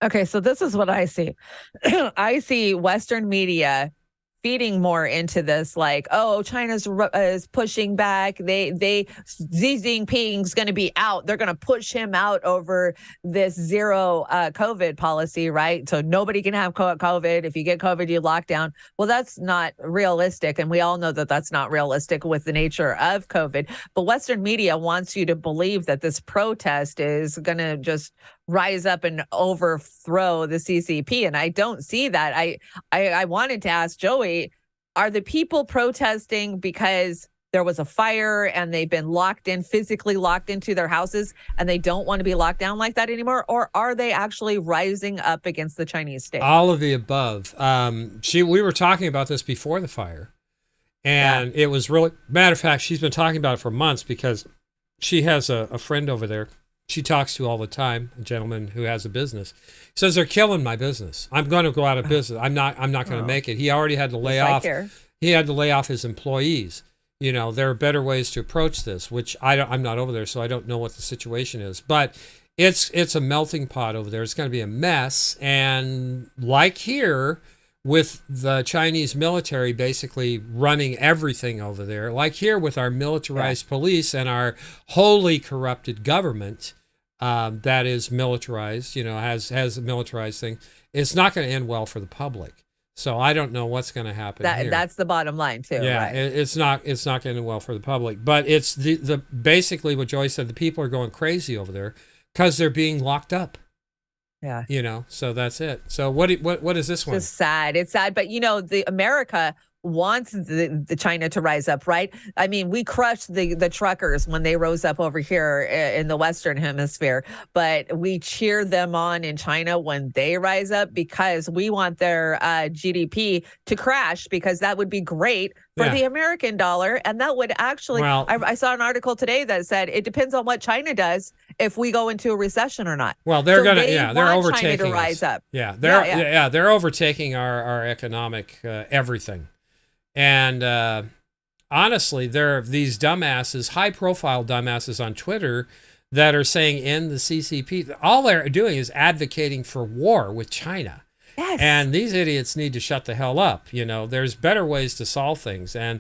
Okay, so this is what I see. I see Western media feeding more into this, like, oh, China's is pushing back. Xi Jinping's going to be out. They're going to push him out over this zero COVID policy, right? So nobody can have COVID. If you get COVID, you lock down. Well, that's not realistic. And we all know that that's not realistic with the nature of COVID. But Western media wants you to believe that this protest is going to just rise up and overthrow the CCP. And I don't see that. I wanted to ask Joey, are the people protesting because there was a fire and they've been physically locked into their houses and they don't want to be locked down like that anymore? Or are they actually rising up against the Chinese state? All of the above. We were talking about this before the fire. And it was really, matter of fact, she's been talking about it for months because she has a friend over there she talks to all the time, a gentleman who has a business. He says, they're killing my business. I'm going to go out of business. I'm not going to make it. He already had to lay off. He had to lay off his employees. You know, there are better ways to approach this, which I'm not over there, so I don't know what the situation is. But it's a melting pot over there. It's going to be a mess. And like here, with the Chinese military basically running everything over there, like here with our militarized police and our wholly corrupted government that is militarized, has a militarized thing, it's not going to end well for the public. So I don't know what's going to happen here. That's the bottom line too. Yeah, right? It's not going to end well for the public. But it's the basically what Joy said, the people are going crazy over there because they're being locked up. Yeah. So that's it. So what is this one? It's sad. It's sad. But, the America wants the China to rise up, right? I mean, we crushed the truckers when they rose up over here in the Western Hemisphere, but we cheer them on in China when they rise up because we want their GDP to crash, because that would be great for the American dollar. And that would actually, I saw an article today that said it depends on what China does if we go into a recession or not. Well, they're they're overtaking China to rise up. Yeah, they're overtaking our economic everything. And honestly, there are these dumbasses, high-profile dumbasses on Twitter that are saying in the CCP, all they're doing is advocating for war with China. Yes. And these idiots need to shut the hell up. There's better ways to solve things. And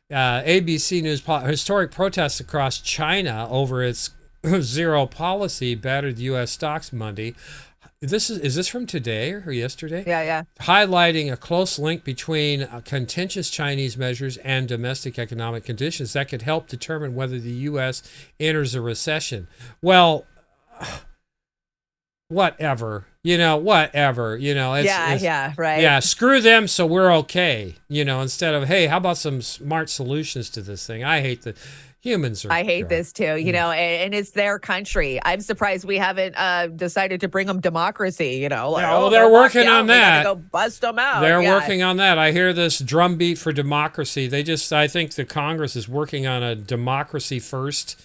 ABC News, historic protests across China over its zero policy battered U.S. stocks Monday. Is this from today or yesterday? Yeah. Highlighting a close link between contentious Chinese measures and domestic economic conditions that could help determine whether the U.S. enters a recession. Well, whatever. Whatever. Right. Yeah, screw them, so we're okay. Instead of, hey, how about some smart solutions to this thing? I hate the humans. I hate this too, and it's their country. I'm surprised we haven't decided to bring them democracy, they're working on that. Go bust them out. They're working on that. I hear this drumbeat for democracy. I think the Congress is working on a democracy first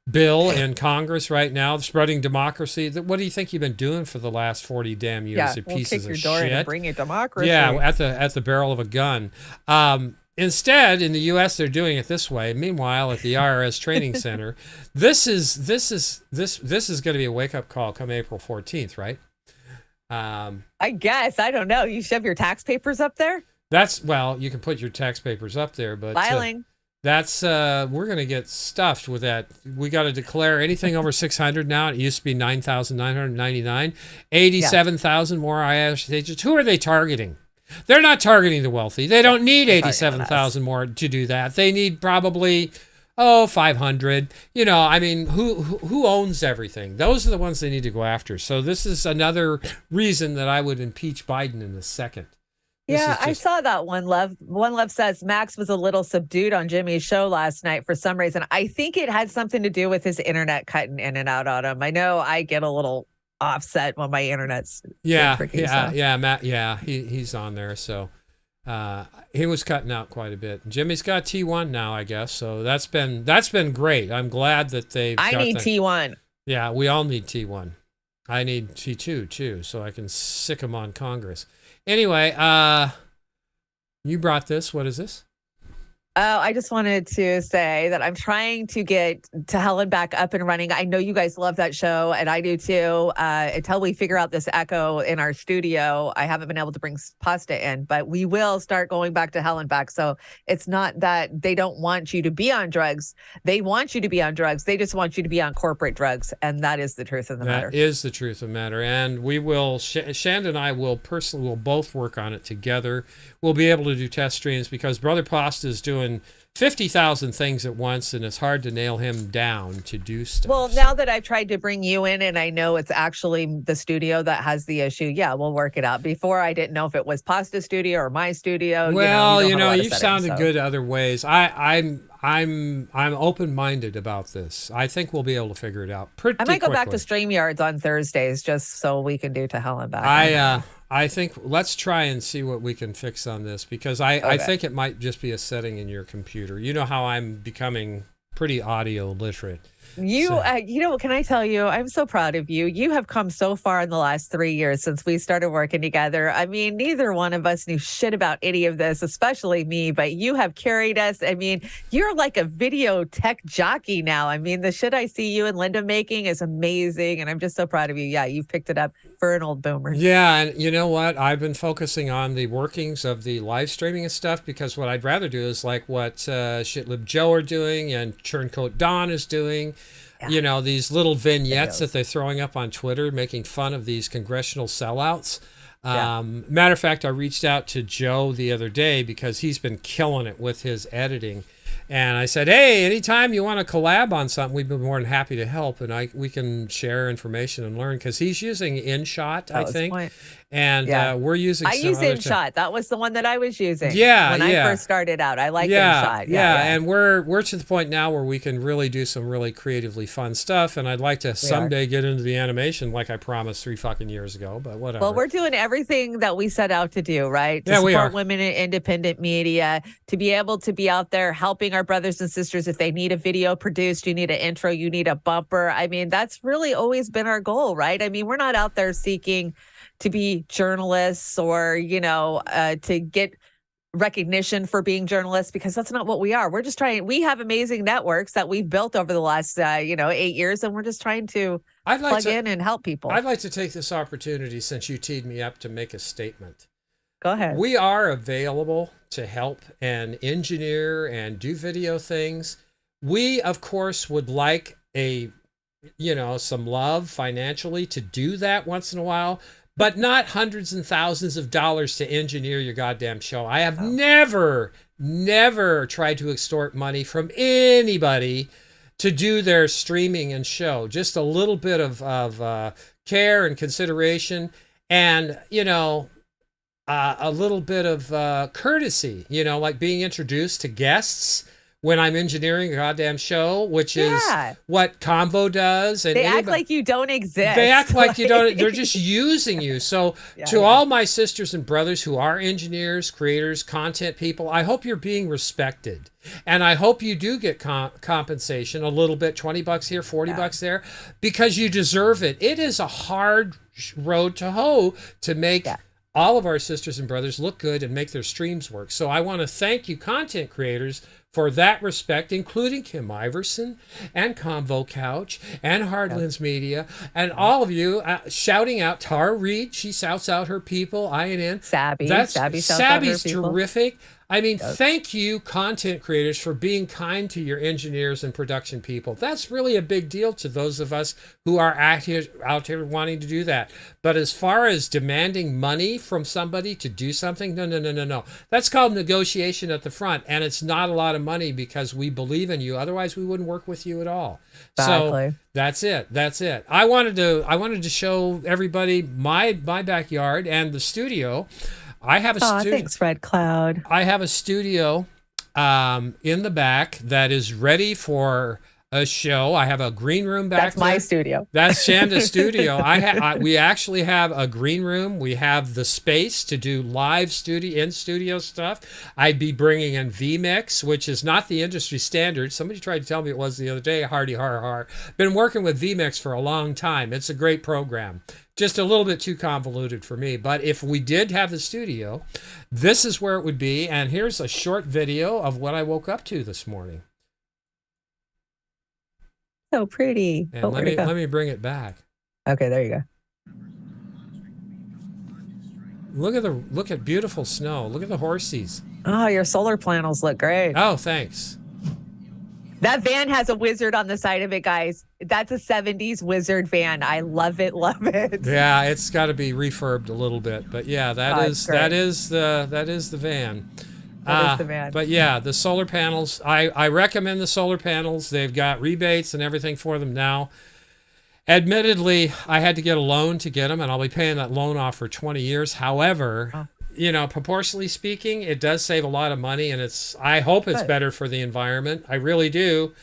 bill in Congress right now, spreading democracy. What do you think you've been doing for the last 40 damn years? Pieces kick of your door shit. and bring you democracy. Yeah, at the barrel of a gun. Instead, in the U.S., they're doing it this way. Meanwhile, at the IRS Training Center, this is going to be a wake up call come April 14th, right? I guess. I don't know. You shove your tax papers up there? Well, you can put your tax papers up there, but filing. We're going to get stuffed with that. We got to declare anything over 600 now. It used to be 9,999, 87,000 more IRS agents. Who are they targeting? They're not targeting the wealthy. They don't need 87,000 more to do that. They need probably 500. I mean, who owns everything? Those are the ones they need to go after. So this is another reason that I would impeach Biden in a second. I saw that One Love. One Love says Max was a little subdued on Jimmy's show last night for some reason. I think it had something to do with his internet cutting in and out on him. I know I get a little offset when my internet's tricky, Matt, he's on there, so he was cutting out quite a bit. Jimmy's got T1 now, I guess, so that's been great. I'm glad that I need T1. Yeah, we all need T1. I need T2 too, so I can sick him on Congress. Anyway, you brought this. What is this? Oh, I just wanted to say that I'm trying to get To Hell and Back up and running. I know you guys love that show, and I do too. Until we figure out this echo in our studio, I haven't been able to bring pasta in, but we will start going back to Hell and Back. So it's not that they don't want you to be on drugs. They want you to be on drugs. They just want you to be on corporate drugs, and that is the truth of the matter. That is the truth of the matter. And we will, Shanda and I will both work on it together. We'll be able to do test streams because Brother Pasta is doing 50,000 things at once, and it's hard to nail him down to do stuff. Well, now that I've tried to bring you in and I know it's actually the studio that has the issue, we'll work it out. Before, I didn't know if it was Pasta Studio or my studio. Well, you've sounded good other ways. I'm open-minded about this. I think we'll be able to figure it out pretty quickly. I might go back to StreamYards on Thursdays just so we can do To Hell and Back. I think let's try and see what we can fix on this because I think it might just be a setting in your computer. You know how I'm becoming pretty audio literate. Can I tell you, I'm so proud of you. You have come so far in the last 3 years since we started working together. I mean, neither one of us knew shit about any of this, especially me, but you have carried us. I mean, you're like a video tech jockey now. I mean, the shit I see you and Linda making is amazing, and I'm just so proud of you. Yeah, you've picked it up for an old boomer. Yeah, and you know what? I've been focusing on the workings of the live streaming and stuff because what I'd rather do is like what Shitlib Joe are doing and Churncoat Don is doing. Yeah. These little vignettes that they're throwing up on Twitter, making fun of these congressional sellouts. Matter of fact, I reached out to Joe the other day because he's been killing it with his editing. And I said, hey, anytime you want to collab on something, we'd be more than happy to help. And we can share information and learn because he's using InShot, I think. And we're using I use InShot. That was the one that I was using when I first started out. I like InShot. Yeah. And we're to the point now where we can really do some really creatively fun stuff. And I'd like to someday get into the animation like I promised 3 fucking years ago, but whatever. Well, we're doing everything that we set out to do, right? To support women in independent media, to be able to be out there helping our brothers and sisters. If they need a video produced, you need an intro, you need a bumper. I mean, that's really always been our goal, right? I mean, we're not out there seeking to be journalists or, to get recognition for being journalists because that's not what we are. We're just trying. We have amazing networks that we've built over the last, 8 years, and we're just trying to plug in and help people. I'd like to take this opportunity since you teed me up to make a statement. Go ahead. We are available to help and engineer and do video things. We, of course, would like some love financially to do that once in a while, but not hundreds and thousands of dollars to engineer your goddamn show. I have never tried to extort money from anybody to do their streaming and show. Just a little bit of care and consideration and, a little bit of courtesy, like being introduced to guests when I'm engineering a goddamn show, which is what Convo does. And they act like you don't exist. They act like you don't. They're just using you. So all my sisters and brothers who are engineers, creators, content people, I hope you're being respected. And I hope you do get compensation a little bit, $20 here, $40 there, because you deserve it. It is a hard road to hoe to make all of our sisters and brothers look good and make their streams work. So I want to thank you, content creators, for that respect, including Kim Iverson and Convo Couch and Hardlands Media and all of you shouting out Tara Reid. She shouts out her people, INN. Sabby's terrific. I mean, thank you, content creators, for being kind to your engineers and production people. That's really a big deal to those of us who are out here wanting to do that. But as far as demanding money from somebody to do something, no. That's called negotiation at the front, and it's not a lot of money because we believe in you. Otherwise, we wouldn't work with you at all. Exactly. So that's it. I wanted to show everybody my backyard and the studio. I have a studio. Thanks, Red Cloud. I have a studio in the back that is ready for a show. I have a green room back That's there. my studio. That's Shanda's studio. We actually have a green room. We have the space to do live studio stuff. I'd be bringing in vMix, which is not the industry standard. Somebody tried to tell me it was the other day. Hardy har har. Been working with vMix for a long time. It's a great program. Just a little bit too convoluted for me. But if we did have the studio, this is where it would be. And here's a short video of what I woke up to this morning. So pretty. And let me bring it back. Okay, there you go. Look at beautiful snow. Look at the horsies. Oh, your solar panels look great. Oh, thanks. That van has a wizard on the side of it, guys. That's a 70s wizard van. I love it. Yeah, it's got to be refurbed a little bit, but yeah, that is the van. That is the van. But yeah, the solar panels. I recommend the solar panels. They've got rebates and everything for them now. Admittedly, I had to get a loan to get them, and I'll be paying that loan off for 20 years. However, proportionally speaking, it does save a lot of money, and I hope it's better for the environment. I really do.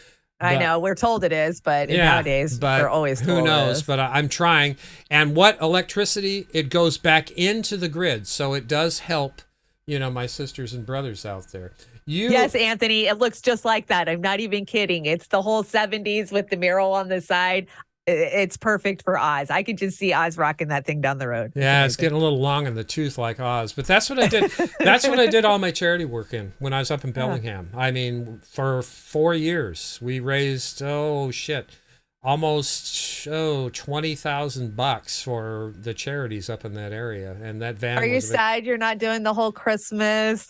I know we're told it is, but nowadays we're always told who knows? It is. But I'm trying. And what electricity? It goes back into the grid, so it does help. My sisters and brothers out there. Yes, Anthony, it looks just like that. I'm not even kidding. It's the whole 70s with the mural on the side. It's perfect for Oz. I could just see Oz rocking that thing down the road. Yeah, it's getting a little long in the tooth like Oz, but that's what I did. That's what I did all my charity work in when I was up in Bellingham. I mean, for 4 years, we raised almost $20,000 for the charities up in that area, and that van. Are you sad you're not doing the whole Christmas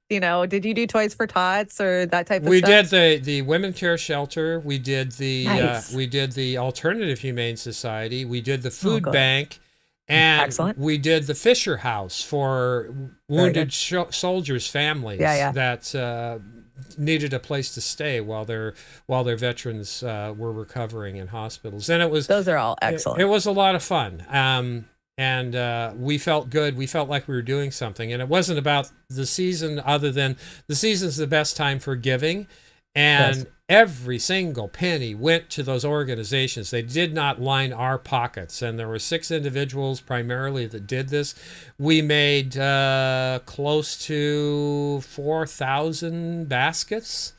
did you do Toys for Tots or that type of stuff? We did the Women Care Shelter. We did the Alternative Humane Society. We did the food bank, and we did the Fisher House for wounded soldiers' families that needed a place to stay while their veterans were recovering in hospitals. And those are all excellent. It was a lot of fun. And we felt good. We felt like we were doing something. And it wasn't about the season other than the season's the best time for giving. And every single penny went to those organizations. They did not line our pockets. And there were 6 individuals primarily that did this. We made close to 4,000 baskets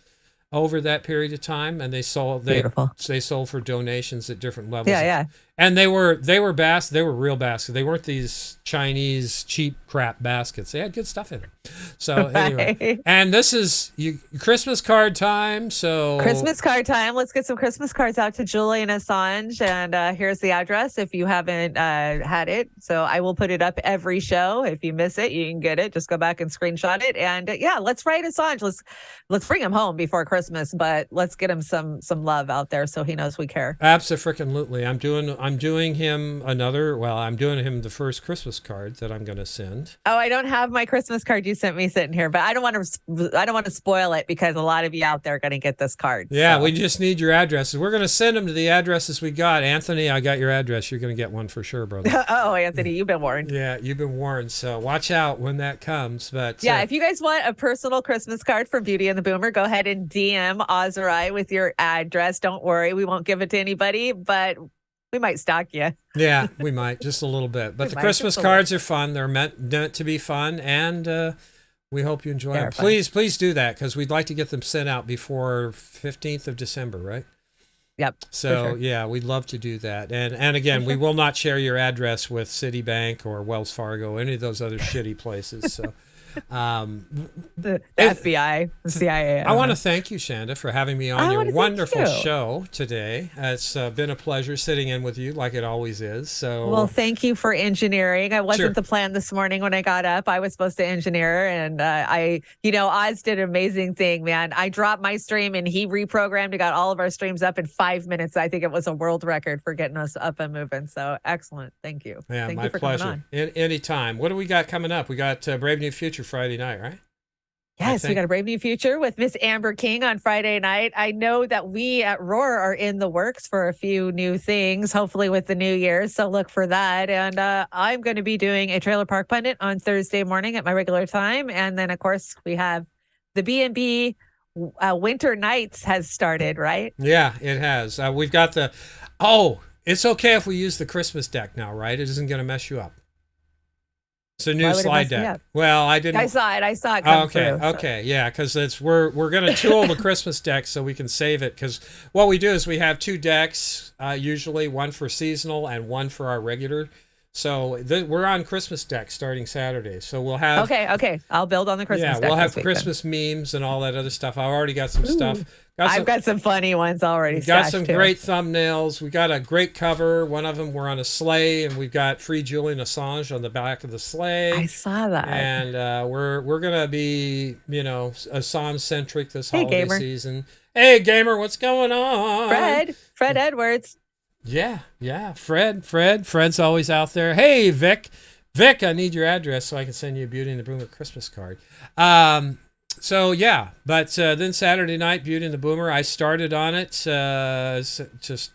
over that period of time, and they sold for donations at different levels. Yeah. And they were real baskets. They weren't these Chinese cheap crap baskets. They had good stuff in them. So anyway, and this is Christmas card time. So Christmas card time. Let's get some Christmas cards out to Julian Assange. And here's the address if you haven't had it. So I will put it up every show. If you miss it, you can get it. Just go back and screenshot it. And let's write Assange. Let's bring him home before Christmas, but let's get him some love out there so he knows we care. Absolutely. I'm doing him the first Christmas card that I'm going to send. Oh, I don't have my Christmas card you sent me sitting here, but I don't want to spoil it because a lot of you out there are going to get this card. Yeah, so. We just need your addresses. We're going to send them to the addresses we got. Anthony, I got your address. You're going to get one for sure, brother. Oh, Anthony, you've been warned. Yeah, you've been warned. So watch out when that comes. But if you guys want a personal Christmas card from Beauty and the Boomer, go ahead and DM Oz or I with your address. Don't worry, we won't give it to anybody, but we might stalk you. Yeah, we might, just a little bit. But the Christmas cards are fun. They're meant to be fun, and we hope you enjoy them. Please do that, because we'd like to get them sent out before 15th of December, right? Yep. So yeah, we'd love to do that. And again, we will not share your address with Citibank or Wells Fargo, any of those other shitty places. So the FBI, the CIA. I want to thank you, Chanda, for having me on your wonderful show today. It's been a pleasure sitting in with you, like it always is. So, well, thank you for engineering. I wasn't the plan this morning when I got up. I was supposed to engineer, and Oz did an amazing thing, man. I dropped my stream, and he reprogrammed and got all of our streams up in 5 minutes. I think it was a world record for getting us up and moving. So excellent. Thank you. Yeah, thank my you for pleasure. coming on. Anytime. What do we got coming up? We got Brave New Future Friday night, right? Yes, we got a Brave New Future with Miss Amber King on Friday night. I know that we at Roar are in the works for a few new things, hopefully with the new year. So look for that. And I'm going to be doing a Trailer Park Pundit on Thursday morning at my regular time. And then, of course, we have the B&B Winter Nights has started, right? Yeah, it has. We've got it's okay if we use the Christmas deck now, right? It isn't going to mess you up. It's a new slide deck. Well, I didn't. I saw it come through. Okay, yeah, because we're going to tool the Christmas deck so we can save it. Because what we do is we have 2 decks, usually one for seasonal and one for our regular. So we're on Christmas deck starting Saturday. So we'll have. Okay. I'll build on the Christmas deck. Yeah, we'll have Christmas memes and all that other stuff. I've already got some stuff. I've got some funny ones already. Got some great thumbnails. We got a great cover. One of them, we're on a sleigh, and we've got Free Julian Assange on the back of the sleigh. I saw that. And we're gonna be, Assange centric this holiday season. Hey, gamer, what's going on? Fred Edwards. Yeah, Fred's always out there. Hey, Vic, I need your address so I can send you a Beauty and the Boomer Christmas card. So yeah, but then Saturday night, Beauty and the Boomer, I started on it to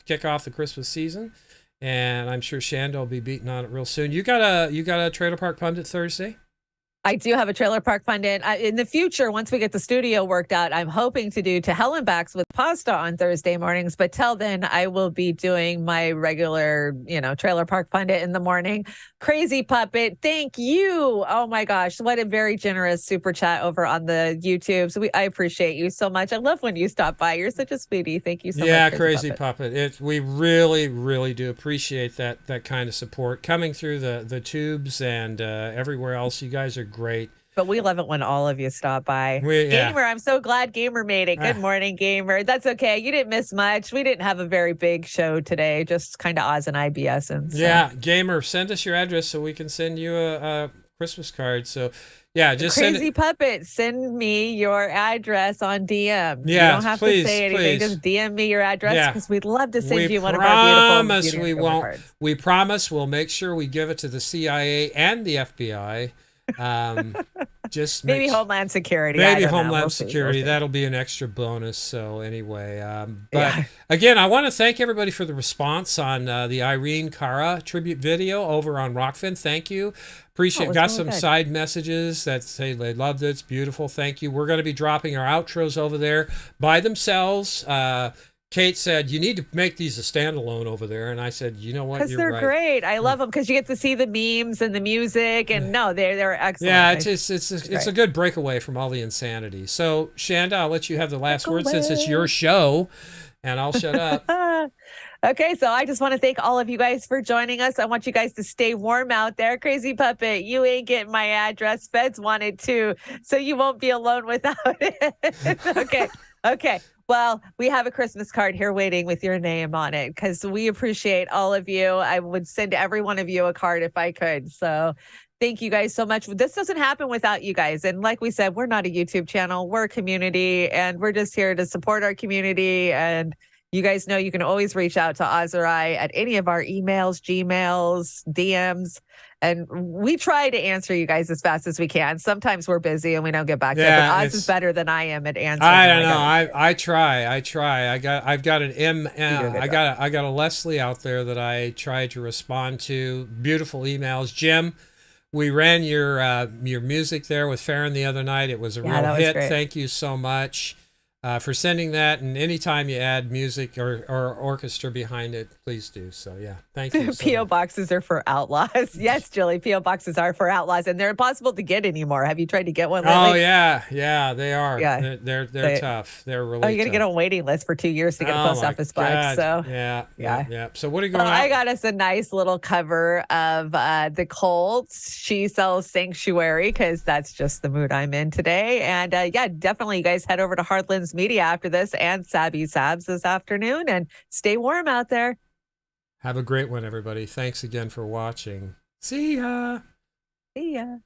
kick off the Christmas season, and I'm sure Chanda will be beating on it real soon. You got a Trailer Park Pundit Thursday? I do have a Trailer Park Pundit. In the future, once we get the studio worked out, I'm hoping to do To Hell and Backs with Pasta on Thursday mornings. But till then, I will be doing my regular, Trailer Park Pundit in the morning. Crazy Puppet, thank you. Oh my gosh, what a very generous super chat over on the YouTube. So I appreciate you so much. I love when you stop by. You're such a sweetie. Thank you so much. Yeah, Crazy Puppet. We really, really do appreciate that kind of support coming through the tubes and everywhere else. You guys are great. But we love it when all of you stop by. Gamer, I'm so glad Gamer made it. Good morning, Gamer. That's okay. You didn't miss much. We didn't have a very big show today. Just kind of Oz and IBS. So. Yeah, Gamer, send us your address so we can send you a Christmas card. So, yeah, just Crazy Puppet, send me your address on DM. Yeah, you don't have to say anything. Just DM me your address because we'd love to send you one of our beautiful we won't. Cards. We promise we'll make sure we give it to the CIA and the FBI. Just maybe Homeland Security. Maybe Homeland Security. We'll see. That'll be an extra bonus. So anyway, again, I want to thank everybody for the response on the Irene Cara tribute video over on Rokfin. Thank you. Appreciate. Got some side messages that say they loved it. It's beautiful. Thank you. We're going to be dropping our outros over there by themselves. Kate said, you need to make these a standalone over there. And I said, you know what? Because they're great. I love them because you get to see the memes and the music. And they're excellent. Yeah, it's a good breakaway from all the insanity. So, Chanda, I'll let you have the last word since it's your show. And I'll shut up. Okay, so I just want to thank all of you guys for joining us. I want you guys to stay warm out there. Crazy Puppet, you ain't getting my address. Feds want it too. So you won't be alone without it. Okay. Well, we have a Christmas card here waiting with your name on it because we appreciate all of you. I would send every one of you a card if I could. So thank you guys so much. This doesn't happen without you guys. And like we said, we're not a YouTube channel. We're a community and we're just here to support our community. And you guys know you can always reach out to Oz or I at any of our emails, Gmails, DMs. And we try to answer you guys as fast as we can. Sometimes we're busy and we don't get back to it. But Oz is better than I am at answering. I don't know. I try. I've got an M. I got a Leslie out there that I try to respond to. Beautiful emails. Jim, we ran your music there with Farron the other night. It was a real hit. Great. Thank you so much. for sending that. And anytime you add music or orchestra behind it, please do. So, yeah, thank you. P.O. boxes are for outlaws. Yes, Julie, P.O. boxes are for outlaws, and they're impossible to get anymore. Have you tried to get one lately? Oh, yeah, they are. Yeah. They're tough. They're really Oh, you're going to tough. get on a waiting list for 2 years to get a Oh, post my office box. God. So, Yeah. So what are you going well, on? I got us a nice little cover of the Colts. She sells Sanctuary because that's just the mood I'm in today. And yeah, definitely you guys head over to Heartlands Media after this and Sabby Sabs this afternoon and stay warm out there. Have a great one, everybody. Thanks again for watching. See ya. See ya.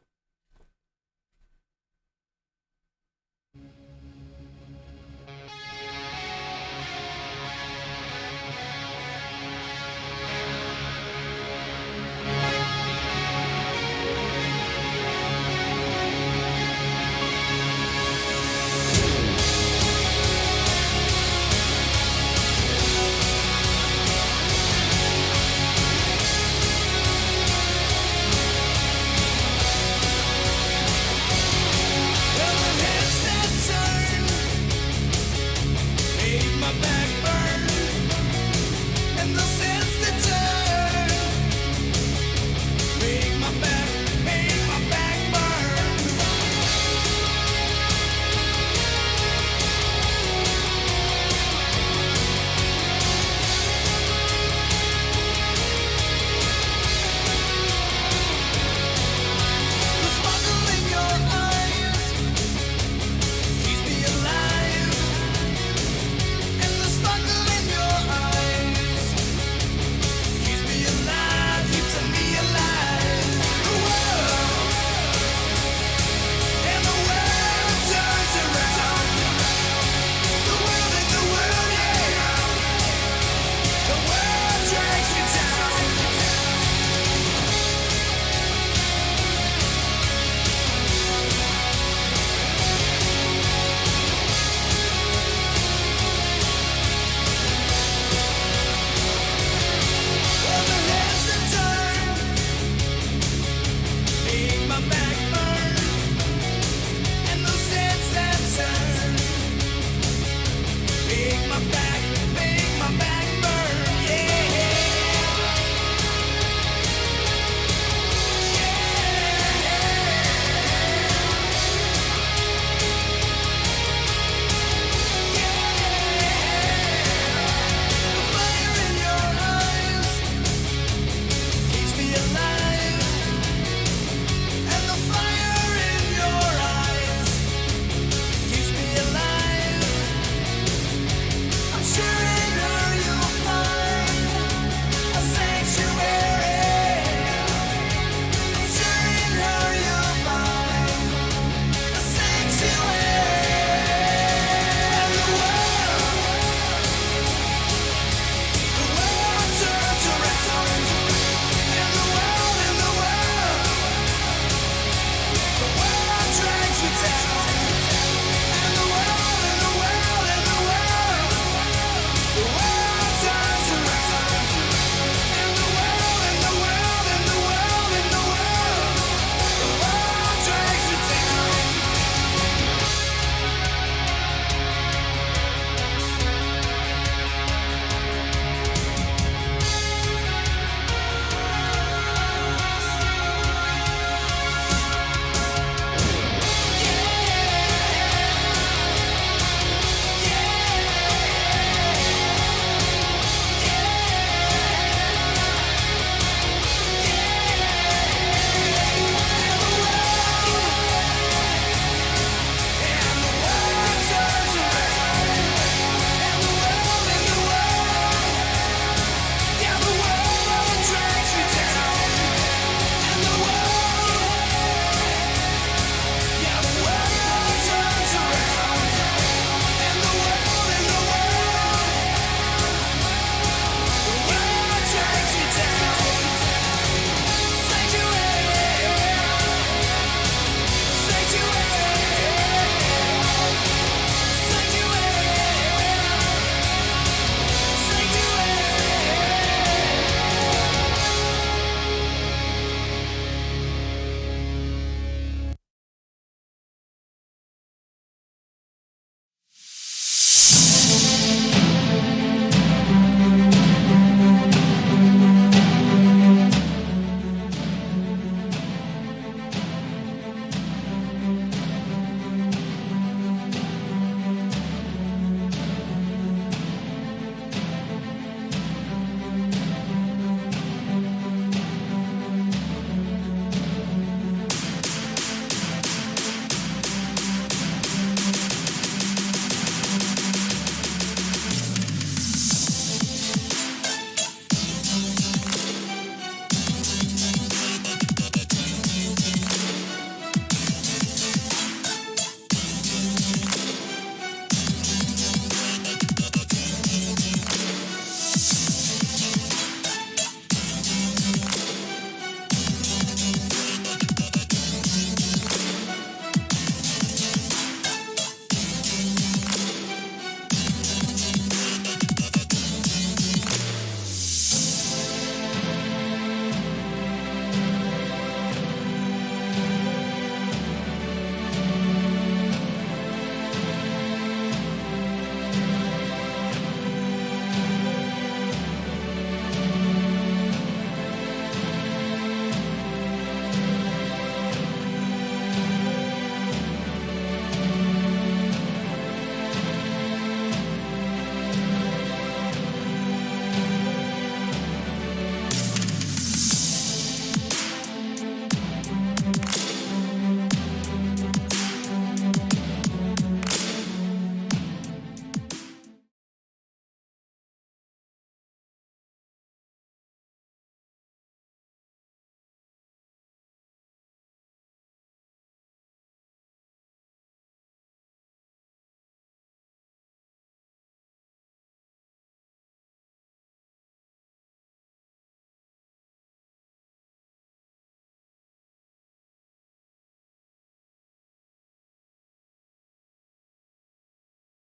My back